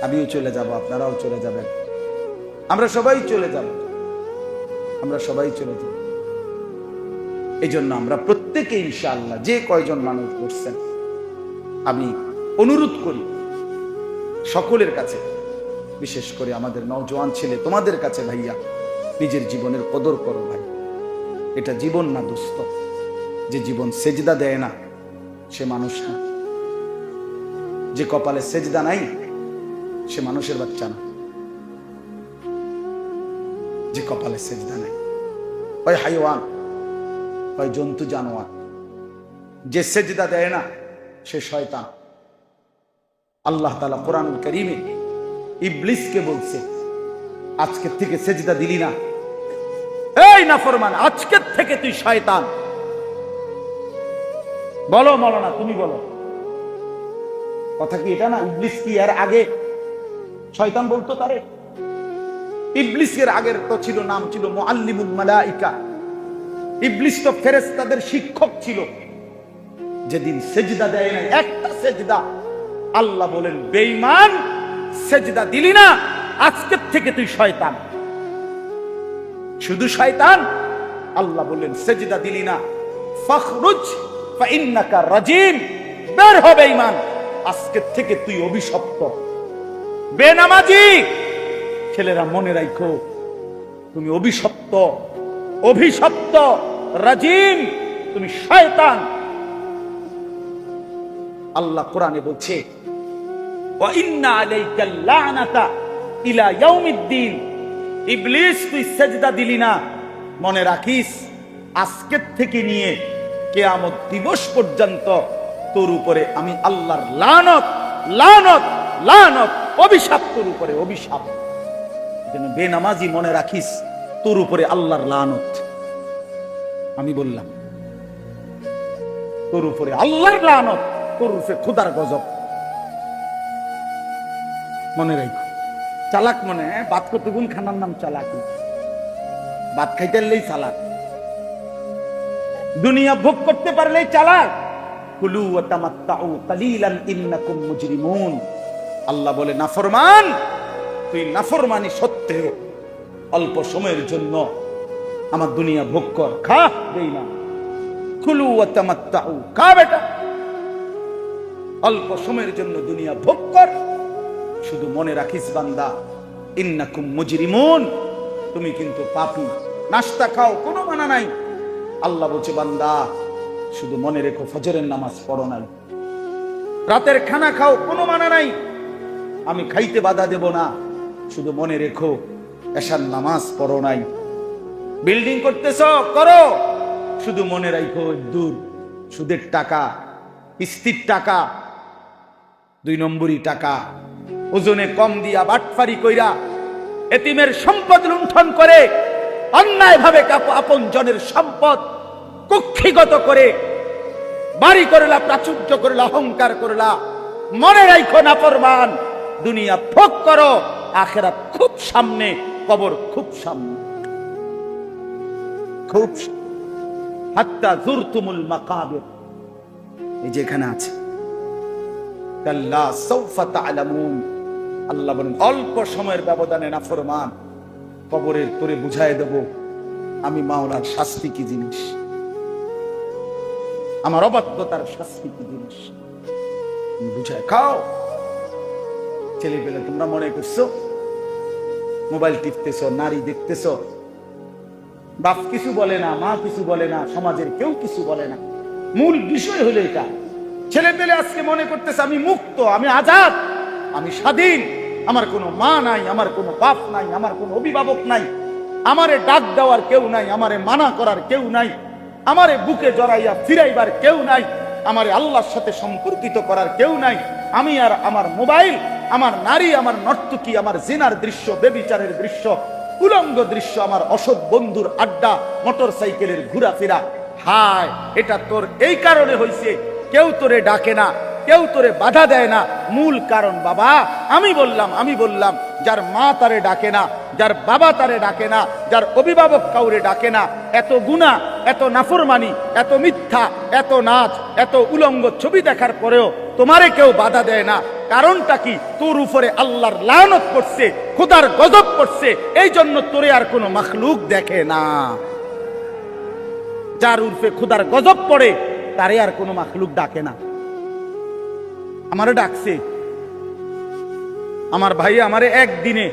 আমিও চলে যাব, আপনারাও চলে যাবেন, আমরা সবাই চলে যাব, আমরা সবাই চলে যাব। এই জন্য আমরা প্রত্যেকে ইনশাআল্লাহ, যে কয়জন মানুষ করছেন, আমি অনুরোধ করি সকলের কাছে, বিশেষ করে আমাদের নওজোয়ান ছেলে, তোমাদের কাছে ভাইয়া, নিজের জীবনের কদর করো ভাই। এটা জীবন না দোস্ত, যে জীবন সেজদা দেয় না সে মানুষ না, যে কপালে সেজদা নাই সে মানুষের বাচ্চা না, যে কপালে সেজদা নাই হয় হাইওয়ান, হয় জন্তু জানোয়ার। যে সেজদা দেয় না সে শয়তান। আল্লাহ তাআলা কোরআনুল কারীমে ইবলিসকে বলছে, আজকের থেকে সেজদা দিলি না, এই নাফরমান, আজকের থেকে তুই শয়তান। বলো মাওলানা, তুমি বলো, কথা কি এটা না? ইবলিস কি এর আগে শয়তান বলতো তারে? ইবলিসের আগের তো ছিল, নাম ছিল মুআল্লিমুল মালাইকা। ইবলিস তো ফেরেশতাদের শিক্ষক ছিল। যেদিন সেজদা দেয় না, একটা সেজদা, আল্লাহ বলেন, বেঈমান, সেজদা দিলি না, আজকের থেকে তুই শয়তান। শুধু শয়তান, আল্লাহ বলেন সেজদা দিলি না, ফাখরুজ ফাইন্নাকা রাজিম, বের হ বেঈমান, আজকের থেকে তুই অভিশপ্ত। বেনামাজি ছেলেরা মনে রাখো, তুমি অভিশপ্ত, অভিশপ্ত, রাজিম, তুমি শয়তান। আল্লাহ কোরআনে বলছে, ওয়া ইন্না আলাইকাল লানাতা ইলা ইয়াউমিদ্দিন, ইবলিস তুই সেজদা দিলি না, মনে রাখিস আজকের থেকে নিয়ে কিয়ামত দিবস পর্যন্ত তোর উপরে আমি আল্লাহর লানত, লানত, লানত, অভিশাপ তোর উপরে, অভিশাপ। যেন বেনামাজি মনে রাখিস তোর উপরে আল্লাহর লানত। আমি বললাম তোর উপরে আল্লাহর লানত, তোর উপরে খোদার গজব। মনে রাখো, চালাক মনে, বাত করতে গুণ খানার নাম চালাকি, বাত খাইতে পারলেই চালাক, দুনিয়া ভোগ করতে পারলেই চালাক। কুলু ওয়া তামাত্তাউ কালিলান ইন্নাকুম মুজরিমুন। আল্লাহ বলে, নাফরমান, তুই নাফরমানি সত্ত্বেও অল্প সময়ের জন্য আমার দুনিয়া ভোগ কর, খা, দেই না। কুলু ওয়া তামাত্তাউ, খা বেটা, অল্প সময়ের জন্য দুনিয়া ভোগ কর। শুধু মনে রাখিস বান্দা, ইন্নাকুম মুজরিমুন, তুমি কিন্তু পাপী। নাস্তা খাও, কোনো মানা নাই। আল্লাহ বলছে, বান্দা শুধু মনে রেখো, ফজরের নামাজ পড়ো নাই। রাতের খানা খাও, কোনো মানা নাই, আমি খাইতে বাধা দেব না। শুধু মনে রেখো, এশার নামাজ পড়ো নাই। বিল্ডিং করতেছ করো, শুধু মনে রাখো দূর সুদের টাকা, কিস্তির টাকা, 2 নম্বরই টাকা, ওজনে কম দিয়া বাটফারি কইরা এতিমের সম্পদ লুণ্ঠন করে, অন্যায় ভাবে আপন জনের সম্পদ কুক্ষিগত করে বাড়ি করলা, প্রাচুর্য করলা, অহংকার করলা। মনে রাখো নাফরমান, দুনিয়া ভোগ করো, আখিরাত খুব সামনে, কবর খুব সামনে, খুব হাত্তা যুরতুমুল মাকাবির, এই যে এখানে আছে কাল্লা সাউফা তা'লামুন। আল্লাহ বলেন অল্প সময়ের ব্যবধানে নাফরমান, কবরের তোরে বুঝায় দেব আমি মাওলার শাস্তি কি জিনিস, আমার অবাধ্যতার শাস্তি কি জিনিস বুঝায় খাও। ছেলে পেলে তোমরা মনে করছো মোবাইল টিপতেছো, নারী দেখতেছো, বাপ কিছু বলে না, মা কিছু বলে না, সমাজের কেউ কিছু বলে না। মূল বিষয় হলো এটা, ছেলে পেলে আজকে মনে করতেছে আমি মুক্ত, আমি আজাদ, আমি স্বাধীন, আমার কোনো মা নাই, আমার কোনো বাপ নাই, আমার কোনো অভিভাবক নাই, আমারে ডাক দেওয়ার কেউ নাই, আমারে মানা করার কেউ নাই, আমারে বুকে জড়াইয়া ফিরাইবার কেউ নাই, আমারে আল্লাহর সাথে সম্পর্কিত করার কেউ নাই। আমি আর আমার মোবাইল, আমার নারী, আমার নর্তকী, আমার জিনার দৃশ্য, বেবিচারের দৃশ্য, উলঙ্গ দৃশ্য, আমার অসৎ বন্ধুর আড্ডা, মোটর সাইকেলের ঘোরাফেরা। হায়, এটা তোর এই কারণে হইছে, কেউ তোরে ডাকে না, কেউ তোরে বাধা দেয় না। মূল কারণ বাবা, আমি বললাম যার মা তারে ডাকে না, যার বাবা তারে ডাকে না, যার অভিভাবক কাউরে ডাকে না, এত গুনাহ, এত নাফরমানি, এত মিথ্যা, এত নাচ, এত উলঙ্গ ছবি দেখার পরেও তোমারে কেউ বাধা দেয় না, কারণটা কি? তোর উপরে আল্লাহর লানত পড়ছে, খোদার গজব পড়ছে, এই জন্য তোরে আর কোনো মাখলুক দেখে না। যার উর্ফে খোদার গজব পড়ে তারে আর কোনো মাখলুক ডাকে না। আমারে ডাকছে, আমার ভাই আমারে একদিনে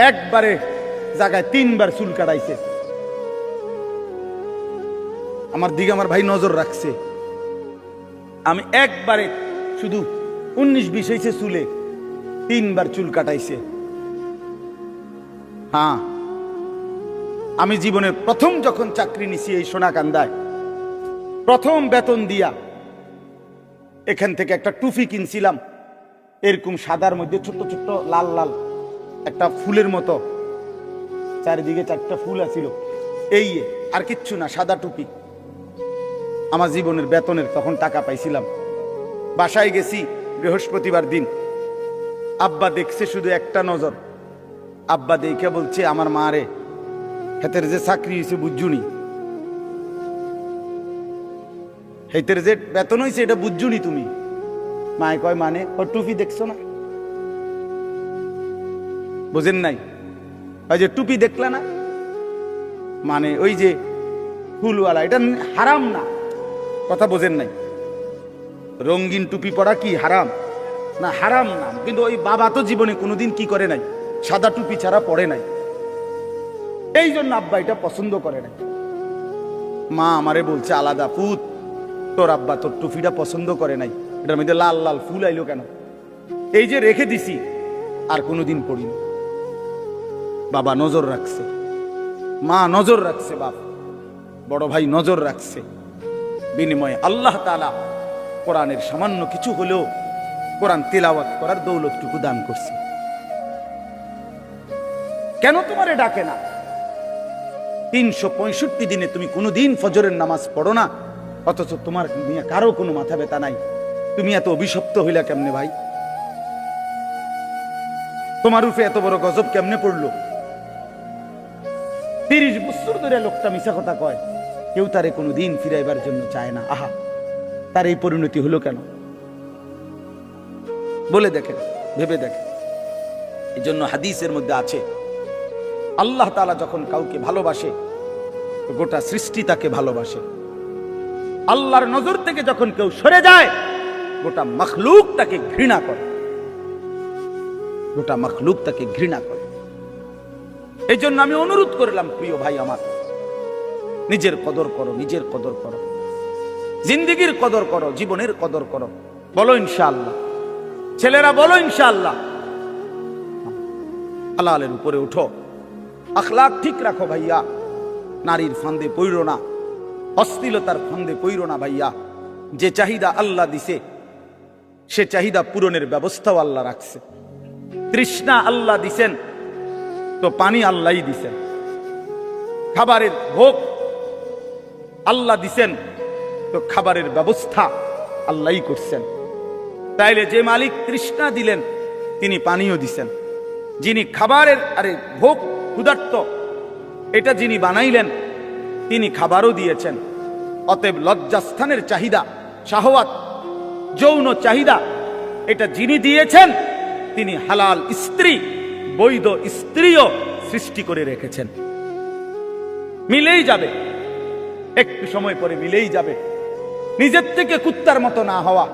একবারে জায়গায় 3 বার চুল কাটাইছে। আমার দিকে আমার ভাই নজর রাখছে, আমি একবারে শুধু 19-20 হয়েছে চুলে, 3 বার চুল কাটাইছে। হ্যাঁ, আমি জীবনের প্রথম যখন চাকরি নিছি এই সোনাকান্দায়, প্রথম বেতন দিয়া এখান থেকে একটা টুপি কিনছিলাম, এরকম সাদার মধ্যে ছোট্ট ছোট্ট লাল লাল একটা ফুলের মতো, চারিদিকে 4টা ফুল আছিল, এই আর কিচ্ছু না, সাদা টুপি। আমার জীবনের বেতনের তখন টাকা পাইছিলাম। বাসায় গেছি বৃহস্পতিবার দিন, আব্বা দেখছে শুধু একটা নজর, আব্বা দেখে বলছে আমার মা রে, হেতের যে চাকরি হয়েছে বুঝুনি, হেতের যে বেতন হয়েছে এটা বুঝুনি তুমি? মায় কয় মানে? ওর টুপি দেখছো না? বোঝেন নাই? ওই যে টুপি দেখলা না, মানে ওই যে ফুলওয়ালা, এটা হারাম না, কথা বোঝেন নাই? রঙিন টুপি পরা কি হারাম? না, হারাম না, কিন্তু ওই বাবা তো জীবনে কোনোদিন কি করে নাই, সাদা টুপি ছাড়া পড়ে নাই, এই জন্য আব্বা এটা পছন্দ করে নাই। মা আমারে বলছে আলাদা, পুত তোর আব্বা তোর টুপিটা পছন্দ করে নাই, এটার মধ্যে লাল লাল ফুল আইলো কেন? এই যে রেখে দিছি, আর কোনোদিন পড়িনি। বাবা নজর রাখছে, মা নজর রাখছে, বাপ বড় ভাই নজর রাখছে, বিনিময়ে আল্লাহ তাআলা কোরআনের সামান্য কিছু হলেও কোরআন তিলাওয়াত করার দৌলতটুকু দান করছে। কেন তোমারে ডাকে না? 365 দিনে তুমি কোনোদিন ফজরের নামাজ পড়ো না, অথচ তোমার নিয়ে কারো কোনো মাথা ব্যথা নাই। তুমি এত অভিশপ্ত হইলা কেমনে ভাই? তোমার উপরে এত বড় গজব কেমনে পড়লো? 30 বছর ধরে লোকটা মিছা কথা কয়, কেউ তারে কোনোদিন ফিরাইবার জন্য চায় না। আহা, তার এই পরিণতি হলো কেন? বলে দেখেন, ভেবে দেখেন। এই জন্য হাদিসের মধ্যে আছে, আল্লাহ তাআলা যখন কাউকে ভালোবাসে গোটা সৃষ্টি তাকে ভালোবাসে। আল্লাহর নজর থেকে যখন কেউ সরে যায় গোটা মখলুক তাকে ঘৃণা করে, গোটা মখলুক তাকে ঘৃণা করে। এই জন্য আমি অনুরোধ করলাম, প্রিয় ভাই আমার, নিজের কদর করো, নিজের কদর করো, জিন্দেগির কদর করো, জীবনের কদর করো। বলো ইনশাআল্লাহ, ছেলেরা বলো ইনশাআল্লাহ। হালালের উপরে উঠো, আখলাক ঠিক রাখো ভাইয়া, নারীর ফান্দে পইরো না, অশ্লীলতার ফান্দে পইরো না ভাইয়া। যে চাহিদা আল্লাহ দিছে সে চাহিদা পূরণের ব্যবস্থাও আল্লাহ রাখছে। তৃষ্ণা আল্লাহ দিছেন তো পানি আল্লাহই দিছেন, খাবারের ভোগ আল্লাহ দিছেন তো খাবারের ব্যবস্থা আল্লাহই করছেন। তাইলে যে মালিক তৃষ্ণা দিলেন তিনি পানিও দিছেন, যিনি খাবারের ভোগ ক্ষুধার্ত এটা যিনি বানাইলেন তিনি খাবারও দিয়েছেন। অতএব লজ্জাস্থানের চাহিদা, শাহওয়াত, যৌন চাহিদা এটা যিনি দিয়েছেন তিনি হালাল স্ত্রী, বৈধ স্ত্রীও সৃষ্টি করে রেখেছেন। মিলেই যাবে, একটু সময় পরে মিলেই যাবে। নিজের থেকে কুত্তার মতো না হওয়া,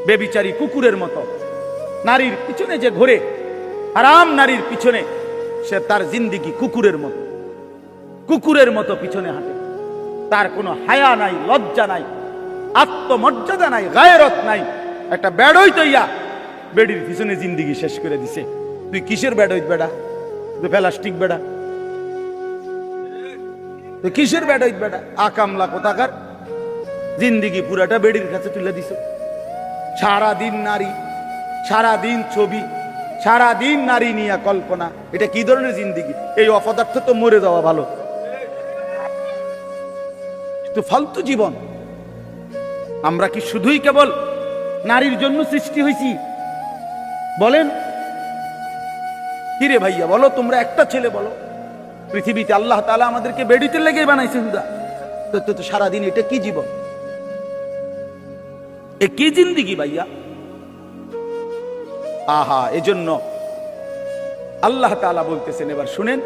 বেবিচারী কুকুরের মতো নারীর পিছনে যে ঘোরে, হারাম নারীর পিছনে, সে তার জিন্দিগি কুকুরের মতো, কুকুরের মতো পিছনে হাঁটে। তার কোনো হায়া নাই, লজ্জা নাই, আত্মমর্যাদা নাই, গায়রত নাই। একটা বেড়ই তৈয়া বেডির পিছনে জিন্দিগি শেষ করে দিছে। তুই কিসের বেড়ই বেড়া? তুই প্লাস্টিক বেড়া, তুই কিসের বেড়ই বেড়া? আকামলা কোথাকার, জিন্দিগি পুরাটা বেডির কাছে তুলে দিছে। সারাদিন নারী, সারাদিন ছবি, সারাদিন নারী নিয়ে কল্পনা। এটা কি ধরনের জিন্দিগি? এই অপদার্থ তো মরে যাওয়া ভালো। তো ফালতু জীবন। আমরা কি শুধুই কেবল নারীর জন্য সৃষ্টি হয়েছি? বলেন কিরে ভাইয়া, বলো তোমরা, একটা ছেলে বলো। পৃথিবীতে আল্লাহ তাআলা আমাদেরকে বেডিতে লেগে বানাইছে হুদা। তো সারাদিন এটা কি জীবন? এ কি জিন্দিগি ভাইয়া? আহা, এজন্য আল্লাহ তাআলা বলতেছেন, এবার শুনেন,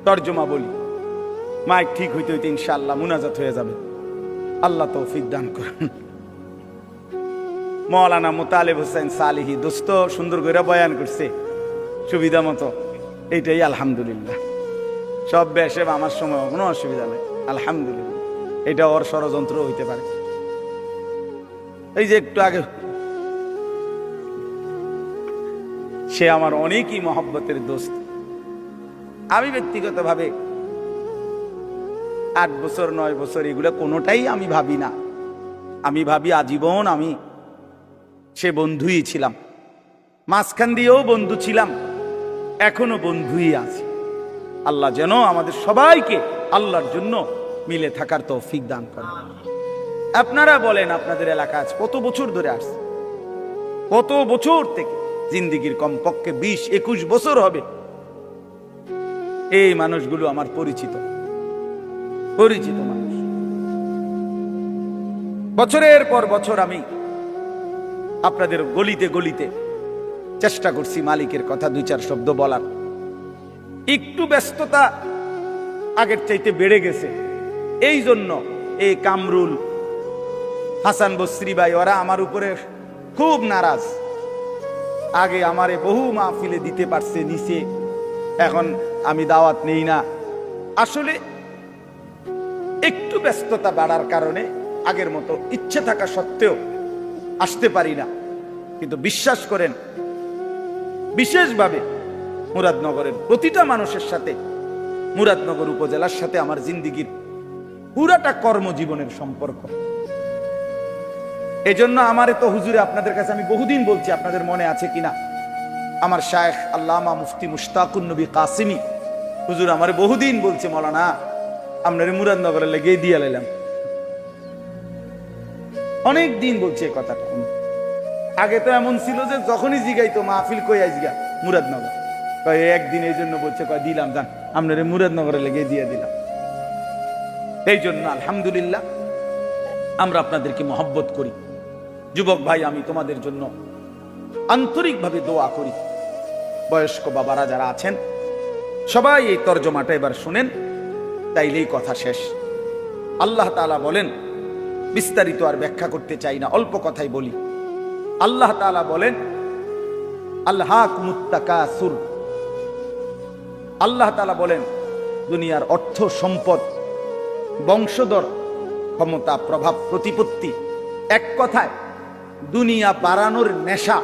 তর্জমা বলি। মাইক ঠিক হইতে হইতে ইনশাআল্লাহ মুনাজাত হয়ে যাবে। আল্লাহ তৌফিক দান করেন। মৌলানা মুতালেব হোসেন সালিহি দোস্ত সুন্দর করে বয়ান করছে সুবিধা মতো। এইটাই আলহামদুলিল্লাহ। সব বেশে আমার সময় কোনো অসুবিধা নেই, আলহামদুলিল্লাহ। এটা ওর ষড়যন্ত্র হইতে পারে। এই যে একটু আগে সে আমার অনেকই মহব্বতের দোস্ত। আমি ব্যক্তিগতভাবে 8 বছর 9 বছর এগুলো কোনোটাই আমি ভাবি না। আমি ভাবি আজীবন আমি সে বন্ধুই ছিলাম, মাঝখান দিয়েও বন্ধু ছিলাম, এখনো বন্ধুই আছি। আল্লাহ যেন আমাদের সবাইকে আল্লাহর জন্য মিলে থাকার তৌফিক দান করেন। আপনারা বলেন, আপনাদের এলাকা আজ কত বছর ধরে আসছে? কত বছর থেকে? জিন্দিগির কমপক্ষে 20-21 বছর হবে। এই মানুষগুলো আমার পরিচিত মানুষ। বছরের পর বছর আমি আপনাদের গলিতে গলিতে চেষ্টা করছি মালিকের কথা 2-4 শব্দ বলার। একটু ব্যস্ততা আগের চাইতে বেড়ে গেছে। এই জন্য এই কামরুল, হাসান বসরি ভাই, ওরা আমার উপরে খুব নারাজ। আগে আমারে বহু মাহফিলে দিতে পারছে, নিচে, এখন আমি দাওয়াত নেই না। আসলে একটু ব্যস্ততা বাড়ার কারণে আগের মতো ইচ্ছে থাকা সত্ত্বেও আসতে পারি না। কিন্তু বিশ্বাস করেন, বিশেষভাবে মুরাদনগরের প্রতিটা মানুষের সাথে, মুরাদনগর উপজেলার সাথে আমার জিন্দিগির পুরাটা কর্মজীবনের সম্পর্ক। এজন্য আমারে তো হুজুরে আপনাদের কাছে আমি বহুদিন বলছি, আপনাদের মনে আছে কিনা, আমার শায়েখ আল্লামা মুফতি মুশতাকুন নবী কাসিমি হুজুর আমারে বহুদিন বলছে, মৌলানা আপনার মুরাদনগরে লেগে দিয়ে লাইলাম। অনেক দিন বলছে এই কথাটা। আগে তো এমন ছিল যে যখনই জিগাইতো মাহফিল কই আইজগা মুরাদনগর, একদিন এই জন্য বলছে দিলাম, যান আপনার মুরাদনগরে লেগে দিয়ে দিলাম। এই জন্য আলহামদুলিল্লাহ আমরা আপনাদেরকে মহব্বত করি। যুবক ভাই, আমি তোমাদের জন্য আন্তরিকভাবে দোয়া করি। বয়স্ক বাবারা যারা আছেন সবাই এই তর্জমাটা এবার শুনেন, তাইলেই কথা শেষ। আল্লাহ তাআলা বলেন, বিস্তারিত আর ব্যাখ্যা করতে চাই না, অল্প কথাই বলি। আল্লাহ তাআলা বলেন, আলহাকুমুত তাকাসুর। আল্লাহ তাআলা বলেন, দুনিয়ার অর্থ, সম্পদ, বংশধর, ক্ষমতা, প্রভাব, প্রতিপত্তি, এক কথায় দুনিয়া বাড়ানোর নেশা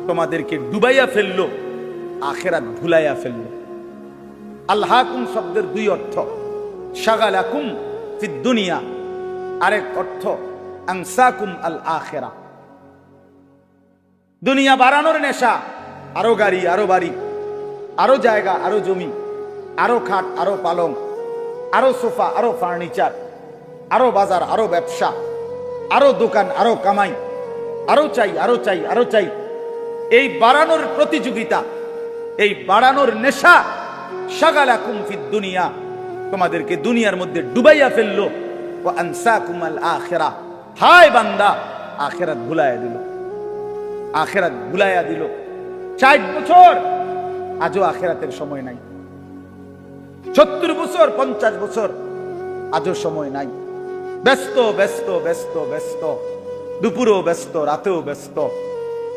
তোমাদেরকে ডুবাইয়া ফেললো, আখিরাত ভুলাইয়া ফেললো। আলহাকুম শব্দের দুই অর্থ, শাগালাকুম ফিদ দুনিয়া, আরেক অর্থ আনসাকুম আল আখিরা। দুনিয়া বাড়ানোর নেশা, আরো গাড়ি, আরো বাড়ি, আরো জায়গা, আরো জমি, আরো খাট, আরো পালং, আরো সোফা, আরো ফার্নিচার, আরো বাজার, আরো ব্যবসা, আরো দোকান, আরো কামাই, আরো চাই, আরো চাই, আরো চাই। এই বাড়ানোর প্রতিযোগিতা, এই বাড়ানোর নেশা, শাগালাকুম ফিদ দুনিয়া, তোমাদেরকে দুনিয়ার মধ্যে ডুবাইয়া ফেললো। ওয়া আনসাকুম আল আখিরা, হায় বান্দা আখিরাত ভুলাইয়া দিল, আখিরাত ভুলাইয়া দিল। 60 বছর আজও আখিরাতের সময় নাই, 70 বছর 50 বছর আজও সময় নাই। ব্যস্ত ব্যস্ত ব্যস্ত ব্যস্ত, দুপুরেও ব্যস্ত, রাতেও ব্যস্ত।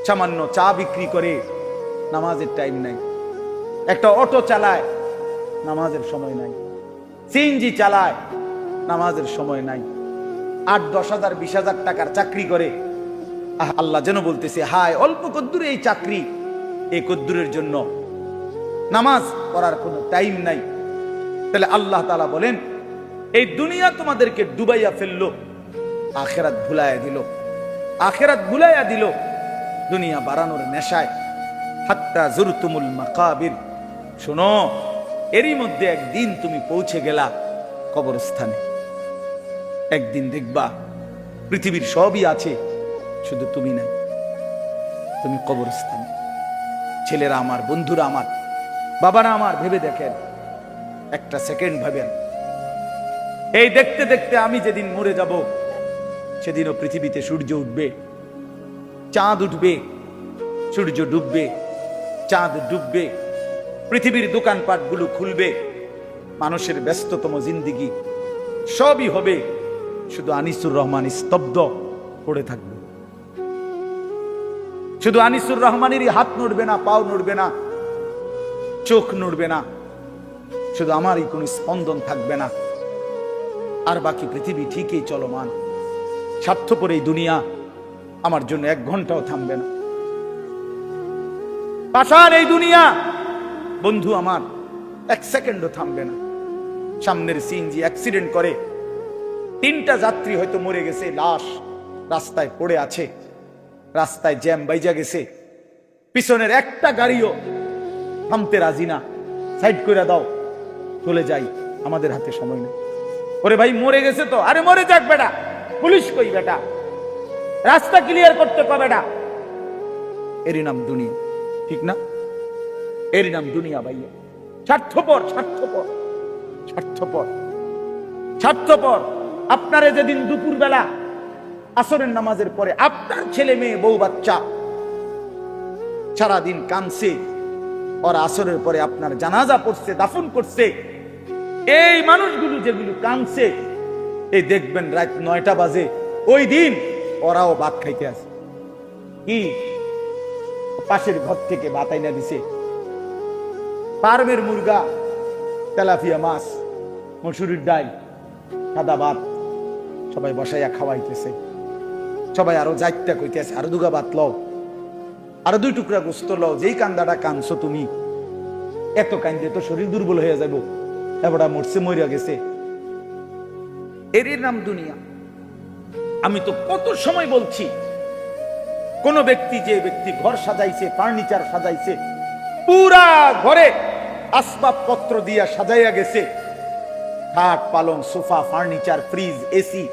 সামান্য চা বিক্রি করে নামাজের টাইম নাই, একটা অটো চালায় নামাজের সময় নাই, সিএনজি চালায় নামাজের সময় নাই, 8-10 হাজার 20 হাজার টাকার চাকরি করে। আল্লাহ যেন বলতেছে, হায় অল্প কদ্দুরে এই চাকরি, এই কদ্দুরের জন্য নামাজ পড়ার কোনো টাইম নাই। তাহলে আল্লাহ তাআলা বলেন, এই দুনিয়া তোমাদেরকে ডুবাইয়া ফেললো, আখিরাত ভুলাইয়া দিল, আখিরাত ভুলাইয়া দিল দুনিয়া বাড়ানোর নেশায়। হাত্তা জুরতুমুল মাকাবির, শোনো এরই মধ্যে একদিন তুমি পৌঁছে গেলা কবরস্থানে। একদিন দেখবা পৃথিবীর সবই আছে, শুধু তুমি নাই, তুমি কবরস্থানে। ছেলেরা আমার, বন্ধুরা আমার, বাবারা আমার, ভেবে দেখেন, একটা সেকেন্ড ভাবেন, এই দেখতে দেখতে আমি যেদিন মরে যাব সেদিনও পৃথিবীতে সূর্য উঠবে, চাঁদ উঠবে, সূর্য ডুববে, চাঁদ ডুববে, পৃথিবীর দোকানপাটগুলো খুলবে, মানুষের ব্যস্ততম জিন্দিগি সবই হবে, শুধু আনিসুর রহমান স্তব্ধ পড়ে থাকবে। শুধু আনিসুর রহমানেরই হাত নড়বে না, পাও নড়বে না, চোখ নড়বে না, শুধু আমারই কোনো স্পন্দন থাকবে না। আর বাকি পৃথিবী ঠিকই চলমান। স্বার্থপর এই দুনিয়া আমার জন্য 1 ঘন্টাও থামবে না। পাষাণ এই দুনিয়া বন্ধু আমার 1 সেকেন্ডও থামবে না। সামনের সিএনজি অ্যাক্সিডেন্ট করে 3টা যাত্রী হয়তো মরে গেছে, লাশ রাস্তায় পড়ে আছে, রাস্তায় জ্যাম বাইজা গেছে, পিছনের একটা গাড়িও থামতে রাজি না, সাইড করে দাও, চলে যাই, আমাদের হাতে সময় নেই। ওরে ভাই মরে গেছে তো, আরে মরে যাক বেটা, পুলিশ কই বেটা, রাস্তা ক্লিয়ার করতে পাবে না। এরই নাম দুনিয়া, ঠিক না? এরই নাম দুনিয়া ভাইয়া। স্বার্থপর, স্বার্থপর, স্বার্থপর, স্বার্থপর। আপনারে যেদিন দুপুর বেলা আসরের নামাজের পরে আপনার ছেলে মেয়ে বউ বাচ্চা সারাদিন কাঁদছে, ওরা আসরের পরে আপনার জানাজা পড়ছে, দাফন করছে, এই মানুষগুলো যেগুলো কাঁদছে, এই দেখবেন রাত 9টা বাজে, ওই দিন ওরাও ভাত খাইতে আসে। কি পাশের ঘর থেকে ভাত আইনা দিছে, ফার্মের মুরগা, তেলাপিয়া মাছ, মসুরির ডাল, সাদা ভাত, সবাই বসাইয়া খাওয়াইতেছে। সবাই আরো যাইতে কইতেছে, আরো 2 গা ভাত লও, আরো 2 টুকরা গোস্ত লও, যেই কান্দাটা কানছো তুমি, এত কান্দে তো শরীর দুর্বল হয়ে যাবো, এবারটা মরছে, মরিয়া গেছে। এরই নাম দুনিয়া। আমি তো কত সময় বলছি, কোন ব্যক্তি, যে ব্যক্তি ঘর সাজাইছে, ফার্নিচার সাজাইছে, পুরা ঘরে আসবাবপত্র দিয়া সাজাইয়া গেছে, খাট, পালং, সোফা, ফার্নিচার, ফ্রিজ, এসি,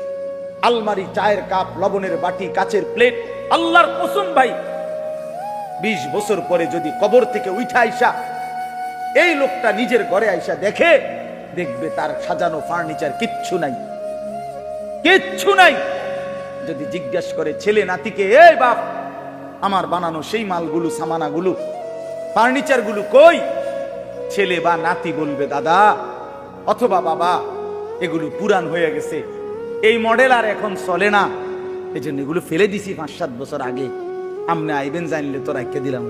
আলমারি, চায়ের কাপ, লবণের বাটি, কাচের প্লেট, আল্লাহর কসম ভাই 20 বছর পরে যদি কবর থেকে উঠা আইসা এই লোকটা নিজের ঘরে আইসা দেখে, দেখবে তার সাজানো ফার্নিচার কিচ্ছু নাই, কিচ্ছু নাই। যদি জিজ্ঞাসা করে ছেলে নাতিকে, এই বাপ আমার বানানো সেই মালগুলো, সামানাগুলো, ফার্নিচারগুলো কই, ছেলে বা নাতি বলবে দাদা অথবা বাবা এগুলো পুরান হয়ে গেছে, এই মডেল আর এখন চলে না, এই জন্য এগুলো ফেলে দিছি 5-7 বছর আগে, আমনে আইবেন জানলে তো রাখিয়ে দিলাম।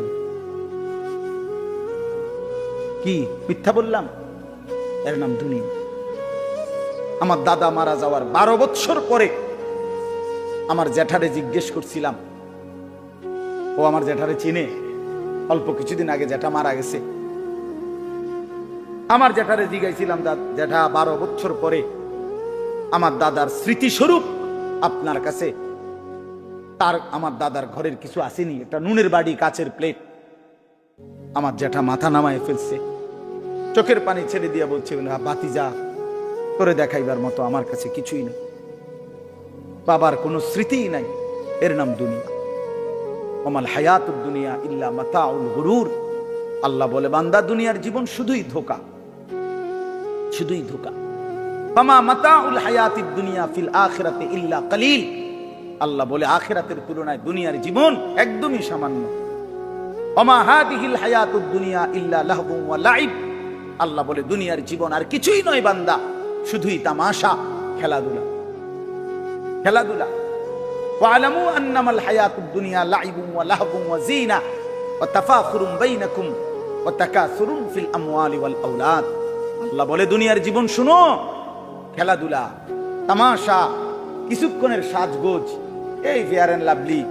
কি মিথ্যা বললাম? এর নাম দুনিয়া। আমার দাদা মারা যাওয়ার 12 বছর পরে আমার জ্যাঠারে জিজ্ঞেস করছিলাম, ও আমার জ্যাঠারে চিনে, অল্প কিছুদিন আগে জ্যাঠা মারা গেছে। আমার জ্যাঠারে জিগাইছিলাম, জ্যাঠা 12 বছর পরে আমার দাদার স্মৃতিস্বরূপ আপনার কাছে আমার দাদার ঘরের কিছু আসেনি, একটা নুনের বাড়ি, কাচের প্লেট। আমার জ্যাঠা মাথা নামায় ফেলছে, চোখের পানি ছেড়ে দিয়ে বলছে, বাতিজা করে দেখাইবার মতো আমার কাছে কিছুই নেই, বাবার কোনো স্মৃতিই নাই, এর নাম দুনিয়া। ওমাল হায়াতুদ দুনিয়া ইল্লা মাতাউল গুরুর। আল্লাহ বলে, বান্দা দুনিয়ার জীবন শুধুই ধোঁকা, শুধুই ধোঁকা। ফামা মাতাউল হায়াতিদ দুনিয়া ফিল আখিরাতি ইল্লা কালিল। আল্লাহ বলে, আখিরাতের তুলনায় দুনিয়ার জীবন একদমই সামান্য। ওমা হাদিহিল হায়াতুদ দুনিয়া ইল্লা লাহবুন ওয়া লাইব। আল্লাহ বলে, দুনিয়ার জীবন আর কিছুই নয় বান্দা, শুধুই তামাশা, খেলাধুলা, খেলাধুলা। ওয়ালামু আন্নামাল হায়াতুদ দুনিয়া লাইবুন ওয়া লাহবুন ওয়া জিনা ওয়া তাফাখুরুন বাইনাকুম ওয়া তাকাসুরুন ফিল আমওয়ালি ওয়াল আওলাদ। আল্লাহ বলে, দুনিয়ার জীবন শুনো, খেলাধুলা, তামাশা, কিছুক্ষণের সাজগোজ, এই Fair and Lovely,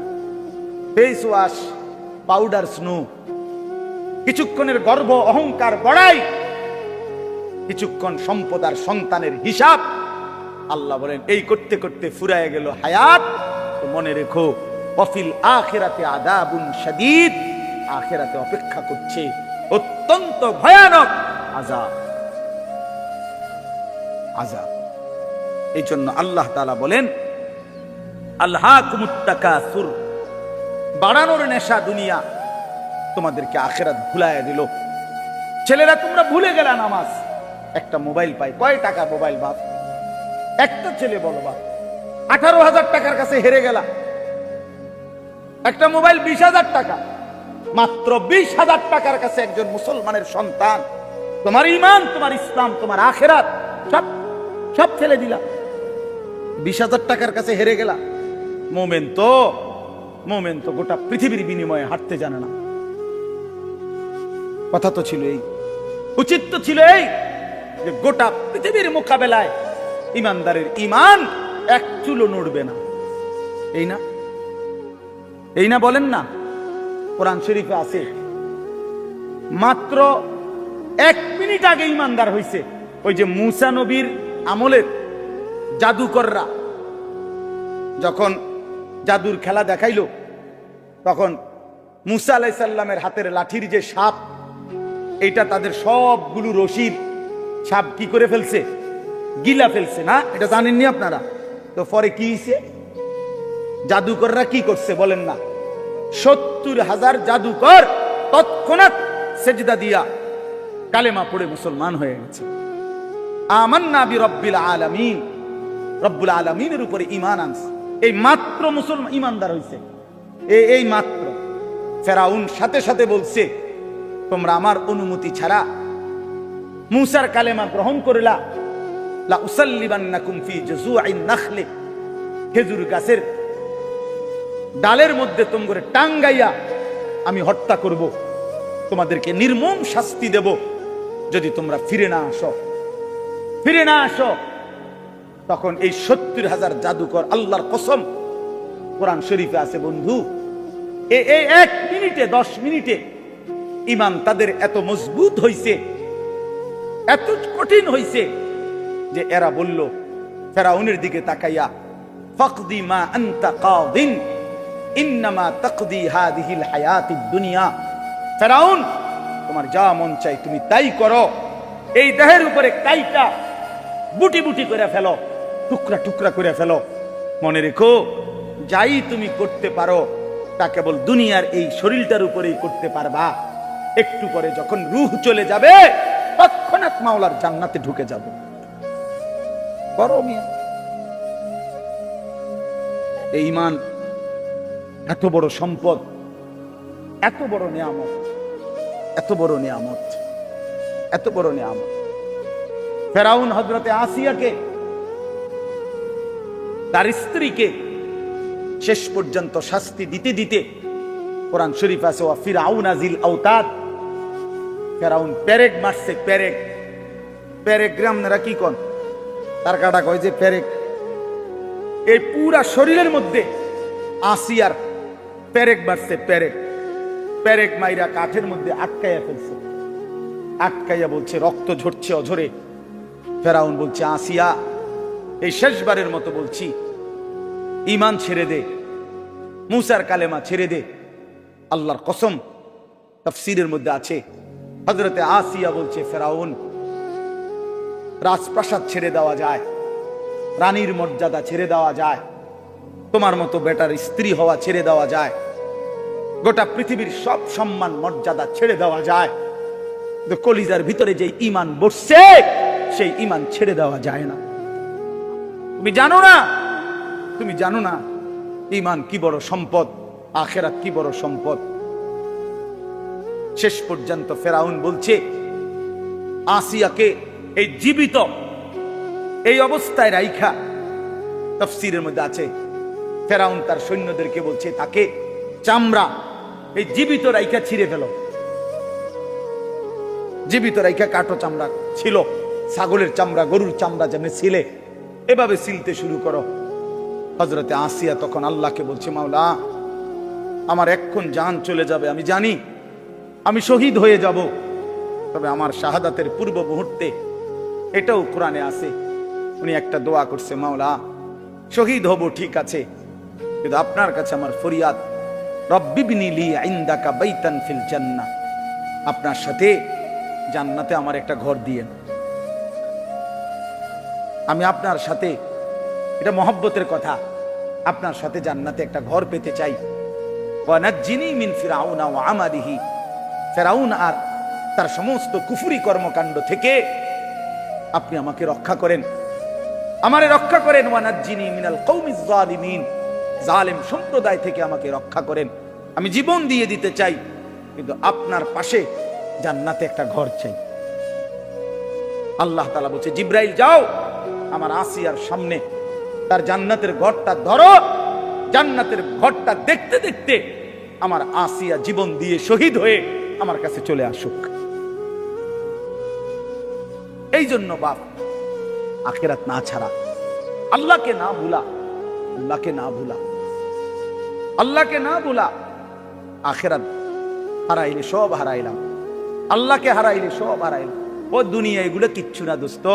face wash, powder, snow, কিছুক্ষণের গর্ব অহংকার বড়াই, কিছুক্ষণ সম্পদ আর সন্তানের হিসাব। আল্লাহ বলেন, এই করতে করতে ফুরায় গেল হায়াত। তো মনে রেখো, ওয়াফিল আখিরাতে আযাবুন শাদীদ। আখিরাতে অপেক্ষা করছে অত্যন্ত ভয়ানক আযাব, আযাব। এই জন্য আল্লাহ তাআলা বলেন, আলহাকুমুত তাকাসুর, বাড়ানোর নেশা দুনিয়া তোমাদেরকে আখিরাত ভুলাইয়া দিল। ছেলেরা, তোমরা ভুলে গেলা নামাজ। একটা মোবাইল পাই, কয় টাকা মোবাইল বাপ? একটা ছেলে বলো বাপ, 18,000 টাকার কাছে হেরে গেলা। একটা মোবাইল 20,000 টাকা, মাত্র 20,000 টাকার কাছে একজন মুসলমানের সন্তান। তোমার ঈমান, তোমার ইসলাম, তোমার আখিরাত সব সব ফেলে দিলা, 20,000 টাকার কাছে হেরে গেলা। মোমেন তো গোটা পৃথিবীর বিনিময়ে হাঁটতে জানে না। কথা তো ছিল এই, উচিত তো ছিল এই, যে গোটা পৃথিবীর মোকাবেলায় ইমানদারের ঈমান এক চুলও নড়বে না। এই না বলেন না? কোরআন শরীফে আছে, মাত্র 1 মিনিট আগে ঈমানদার হইছে। ওই যে মুসা নবীর আমলের জাদুকররা যখন জাদুর খেলা দেখাইলো, তখন মুসা আলাইহিস সালামের হাতের লাঠির যে সাপ, এটা তাদের সবগুলো রশির সাপ কি করে ফেলছে? গিলা ফেলছে না? এটা জানেননি আপনারা? তো পরে কি হয়েছে? জাদুকররা কি করছে বলেন না? 70,000 জাদুকর তৎক্ষণাৎ সেজদা দিয়া কালেমা পড়ে মুসলমান হয়ে গেছে। আমান্না বিরব্বিল আলামিন, রব্বুল আলামিনের উপরে ঈমান আনছে। এই মাত্র মুসলমান ঈমানদার হইছে, এই মাত্র। ফেরাউন সাথে সাথে বলছে, তোমরা আমার অনুমতি ছাড়া মুসার কালেমা গ্রহণ করিলা, লা উসাল্লিবান্নাকুম ফি জুযুইন নাখলি, খেজুর গাছের ডালের মধ্যে তোমরা টাঙ্গাইয়া আমি হত্যা করব, তোমাদেরকে নির্মম শাস্তি দেব যদি তোমরা ফিরে না আসো। তখন এই 70,000 জাদুকর, আল্লাহর কসম, কোরআন শরীফে আছে বন্ধু, এই 1 মিনিটে 10 মিনিটে ঈমান তাদের এত মজবুত হইছে, এত কঠিন হইছে যে এরা বলল ফেরাউনের দিকে তাকাইয়া, ফাকদি মা আনতা কাদিন ইন্নামা তাকদি হাদিহিল হায়াতিদ দুনিয়া। ফেরাউন, তোমার যা মন চাই তুমি তাই করো, এই দেহের উপরে কাইটা বুটি বুটি করে ফেলো, টুকরা টুকরা করে ফেলো। মনে রেখো, যাই তুমি করতে পারো তা কেবল দুনিয়ার এই শরীরটার উপরেই করতে পারবা। একটু পরে যখন রূহ চলে যাবে, তৎক্ষণাৎ মাওলার জান্নাতে ঢুকে যাব। করো মিয়া। এই ঈমান এত বড় সম্পদ, এত বড় নিয়ামত, এত বড় নিয়ামত, এত বড় নিয়ামত। ফেরাউন হযরতে আসিয়াকে, তার স্ত্রীকে শেষ পর্যন্ত শাস্তি দিতে দিতে, কোরআন শরীফ আছে, ওয়া ফিরআউন জিল আওতাদ, ফেরাউন পেরেক মারছে, পেরেক গ্রামরা কি কোন তার কাটা কয় যে পেরেক, এই পুরা শরীরের মধ্যে আসিয়ার পেরেক মারছে, পেরেক মাইরা কাঠের মধ্যে আটকাইয়া ফেলছে। আটকাইয়া বলছে, রক্ত ঝরছে অঝরে। ফেরাউন বলছে, আসিয়া, এই শেষবারের মতো বলছি, ঈমান ছেড়ে দে, মুসার কালেমা ছেড়ে দে। আল্লাহর কসম, তাফসীরের মধ্যে আছে, হযরতে আসিয়া বলছে, ফেরাউন, রাজপ্রাসাদ ছেড়ে দেওয়া যায়, রানীর মর্যাদা ছেড়ে দেওয়া যায়, তোমার মতো বেটার স্ত্রী হওয়া ছেড়ে দেওয়া যায়, গোটা পৃথিবীর সব সম্মান মর্যাদা ছেড়ে দেওয়া যায়, কিন্তু কলিজার ভিতরে যে ঈমান বসছে সেই ঈমান ছেড়ে দেওয়া যায় না। তুমি জানো না, তুমি জানো না ঈমান কি বড় সম্পদ, আখিরাত কি বড় সম্পদ। শেষ পর্যন্ত ফেরাউন বলছে আসিয়াকে এই জীবিত এই অবস্থায় রাইখা, তাফসীরের মধ্যে আছে, ফেরাউন তার সৈন্যদেরকে বলছে, তাকে চামড়া এই জীবিত রাইখা ছিঁড়ে ফেলো। জীবিত রাইখা কাটো চামড়া ছিল, ছাগলের চামড়া, গরুর চামড়া যেমন ছিলে, এভাবে সিলতে শুরু করো। হযরতে আসিয়া তখন আল্লাহকে বলছে, মাওলা, আমার এক্ষণ জান চলে যাবে, আমি জানি আমি শহীদ হয়ে যাব, তবে আমার শাহাদাতের পূর্ব মুহূর্তে, এটাও কোরআনে আছে, উনি একটা দোয়া করছে, মাওলা, শহীদ হব ঠিক আছে, কিন্তু আপনার কাছে আমার ফরিয়াদ, রব্বিবনি লি ইনদাকা বাইতান ফিল জান্নাহ, আপনার সাথে জান্নাতে আমার একটা ঘর দিয়েন। আমি আপনার সাথে, এটা মহব্বতের কথা, আপনার সাথে জান্নাতে একটা ঘর পেতে চাই। ওয়া নাজ্জিনি মিন ফিরাউনা ওয়া আমালিহি, ফেরাউন আর তার সমস্ত কুফরি কর্মকাণ্ড থেকে আপনি আমাকে রক্ষা করেন, আমারে রক্ষা করেন। ওয়া নাজ্জিনি মিনাল কওমিজ জালিমিন, জালেম সম্প্রদায় থেকে আমাকে রক্ষা করেন। আমি জীবন দিয়ে দিতে চাই, কিন্তু আপনার পাশে জান্নাতে একটা ঘর চাই। আল্লাহ তাআলা বলছে, জিব্রাইল যাও আমার আসিয়ার সামনে তার জান্নাতের ঘরটা ধরো, জান্নাতের ঘরটা দেখতে দেখতে আমার আসিয়া জীবন দিয়ে শহীদ হয়ে আমার কাছে চলে আসুক। এই জন্য বাপ, আখিরাত না ছাড়া, আল্লাহকে না ভুলা, আল্লাহকে না ভুলা, আল্লাহকে না ভুলা, আখিরাত হারাইলে সব হারাইলাম, আল্লাহকে হারাইলে সব হারাইলাম। ও দুনিয়া এগুলো কিচ্ছু না দোস্ত,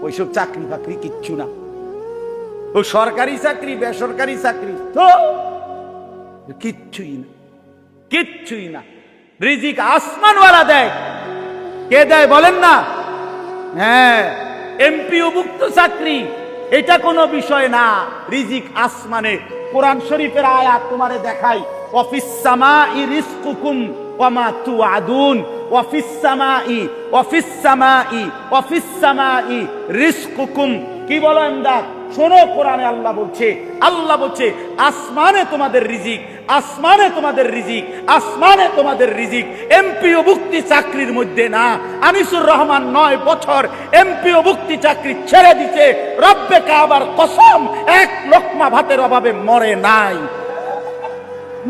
ওইসব চাকরি বাকরি কিচ্ছু না, ও সরকারি চাকরি বেসরকারি চাকরি তো কিচ্ছুই না, কিচ্ছুই না। রিজিক আসমানওয়ালা দেয়, কে দেয় বলেন না? হ্যাঁ, এমপিও মুক্ত চাকরি, এটা কোনো বিষয় না, রিজিক আসমানে। কোরআন শরীফের আয়াত তোমারে দেখাই, ওয়াফিস সামাই রিজকুকুম ওয়া মা তুআদুন, ওয়াফিস সামাই, ওয়াফিস সামাই, ওয়াফিস সামাই রিজকুকুম। কি বলো এমদাদ? শোনো, কোরআনে আল্লাহ বলছে, আল্লাহ বলছে আসমানে তোমাদের রিজিক, আসমানে তোমাদের রিজিক, আসমানে তোমাদের রিজিক। এমপিও মুক্তি চাকরির মধ্যে না। আনিসুর রহমান 9 বছর এমপিও মুক্তি চাকরি ছেড়ে দিতে, রব্বে কাবার কসম, এক লোকমা ভাতের অভাবে মরে নাই।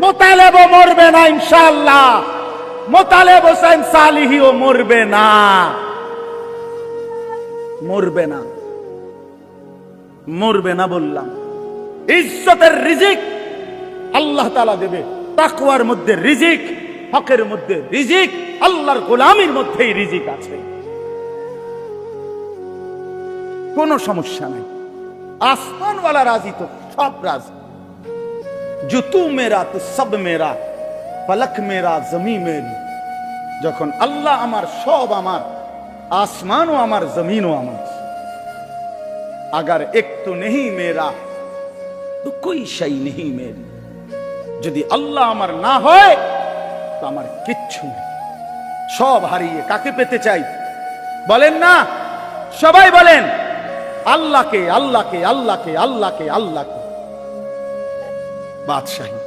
মোতালেবও মরবে না ইনশাআল্লাহ, মোতালেব হোসেন সালিহিও মরবে না, মরবে না, মরবে না বললাম। ইজ্জতের রিজিক আল্লাহ তাআলা দেবে, তাকওয়ার মধ্যে রিজিক, হকের মধ্যে রিজিক, আল্লাহর গোলামির মধ্যেই রিজিক আছে, কোনো সমস্যা নাই। আসমানওয়ালা রাজি তো সব রাজি। জুতু মেরা তো সব মেরা, ফলক মেরা, জমি মেরি। যখন আল্লাহ আমার, সব আমার, আসমানও আমার, জমিনও আমার। अगर एक तो नहीं मेरा तो कोई शई नहीं मेरी। যদি আল্লাহ আমার না হয় তো আমার কিচ্ছু নেই। সব হারিয়ে কাকে পেতে চাই বলেন না? সবাই বলেন আল্লাহকে, আল্লাহকে, আল্লাহকে, আল্লাহকে, আল্লাহকে। বাদশাহী,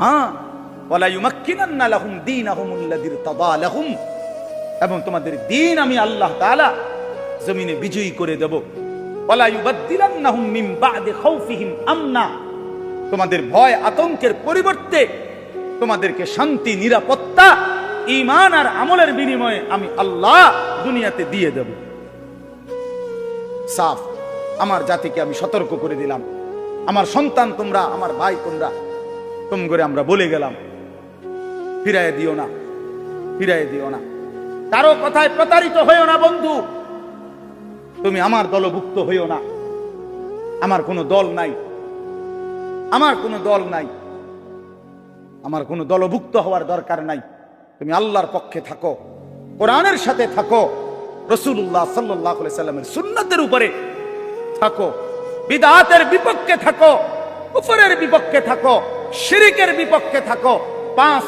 হ্যাঁ, ওয়ালা ইউমাক্কিনান্না লাহুম দীনাহুমুল্লাযী ইরতাদা লাহুম, এবং তোমাদের দ্বীন আমি আল্লাহ তাআলা জমিনে বিজয়ী করে দেব। ওয়ালা ইউবাদদিলান্নাহুম মিন বা'দি খাউফিহিম আমনা, তোমাদের ভয় আতঙ্কের পরিবর্তে তোমাদেরকে শান্তি, নিরাপত্তা, ঈমান আর আমলের বিনিময়ে আমি আল্লাহ দুনিয়াতে দিয়ে দেব। সাফ আমার জাতিকে আমি সতর্ক করে দিলাম, আমার সন্তান তোমরা, আমার ভাই তোমরা, তোম করে আমরা বলে গেলাম, ফিরায় দিও না, ফিরায় দিও না। কারো কথায় প্রতারিত হইও না বন্ধু। তুমি আমার দলভুক্ত হইও না। আমার কোনো দল নাই, আমার কোনো দল নাই, আমার কোনো দলভুক্ত হওয়ার দরকার নাই। তুমি আল্লাহর পক্ষে থাকো, কোরআনের সাথে থাকো, রাসূলুল্লাহ সাল্লাল্লাহু আলাইহি সাল্লামের সুন্নাতের উপরে থাকো, বিদআতের বিপক্ষে থাকো, কুফরের বিপক্ষে থাকো, শিরকের বিপক্ষে থাকো। 5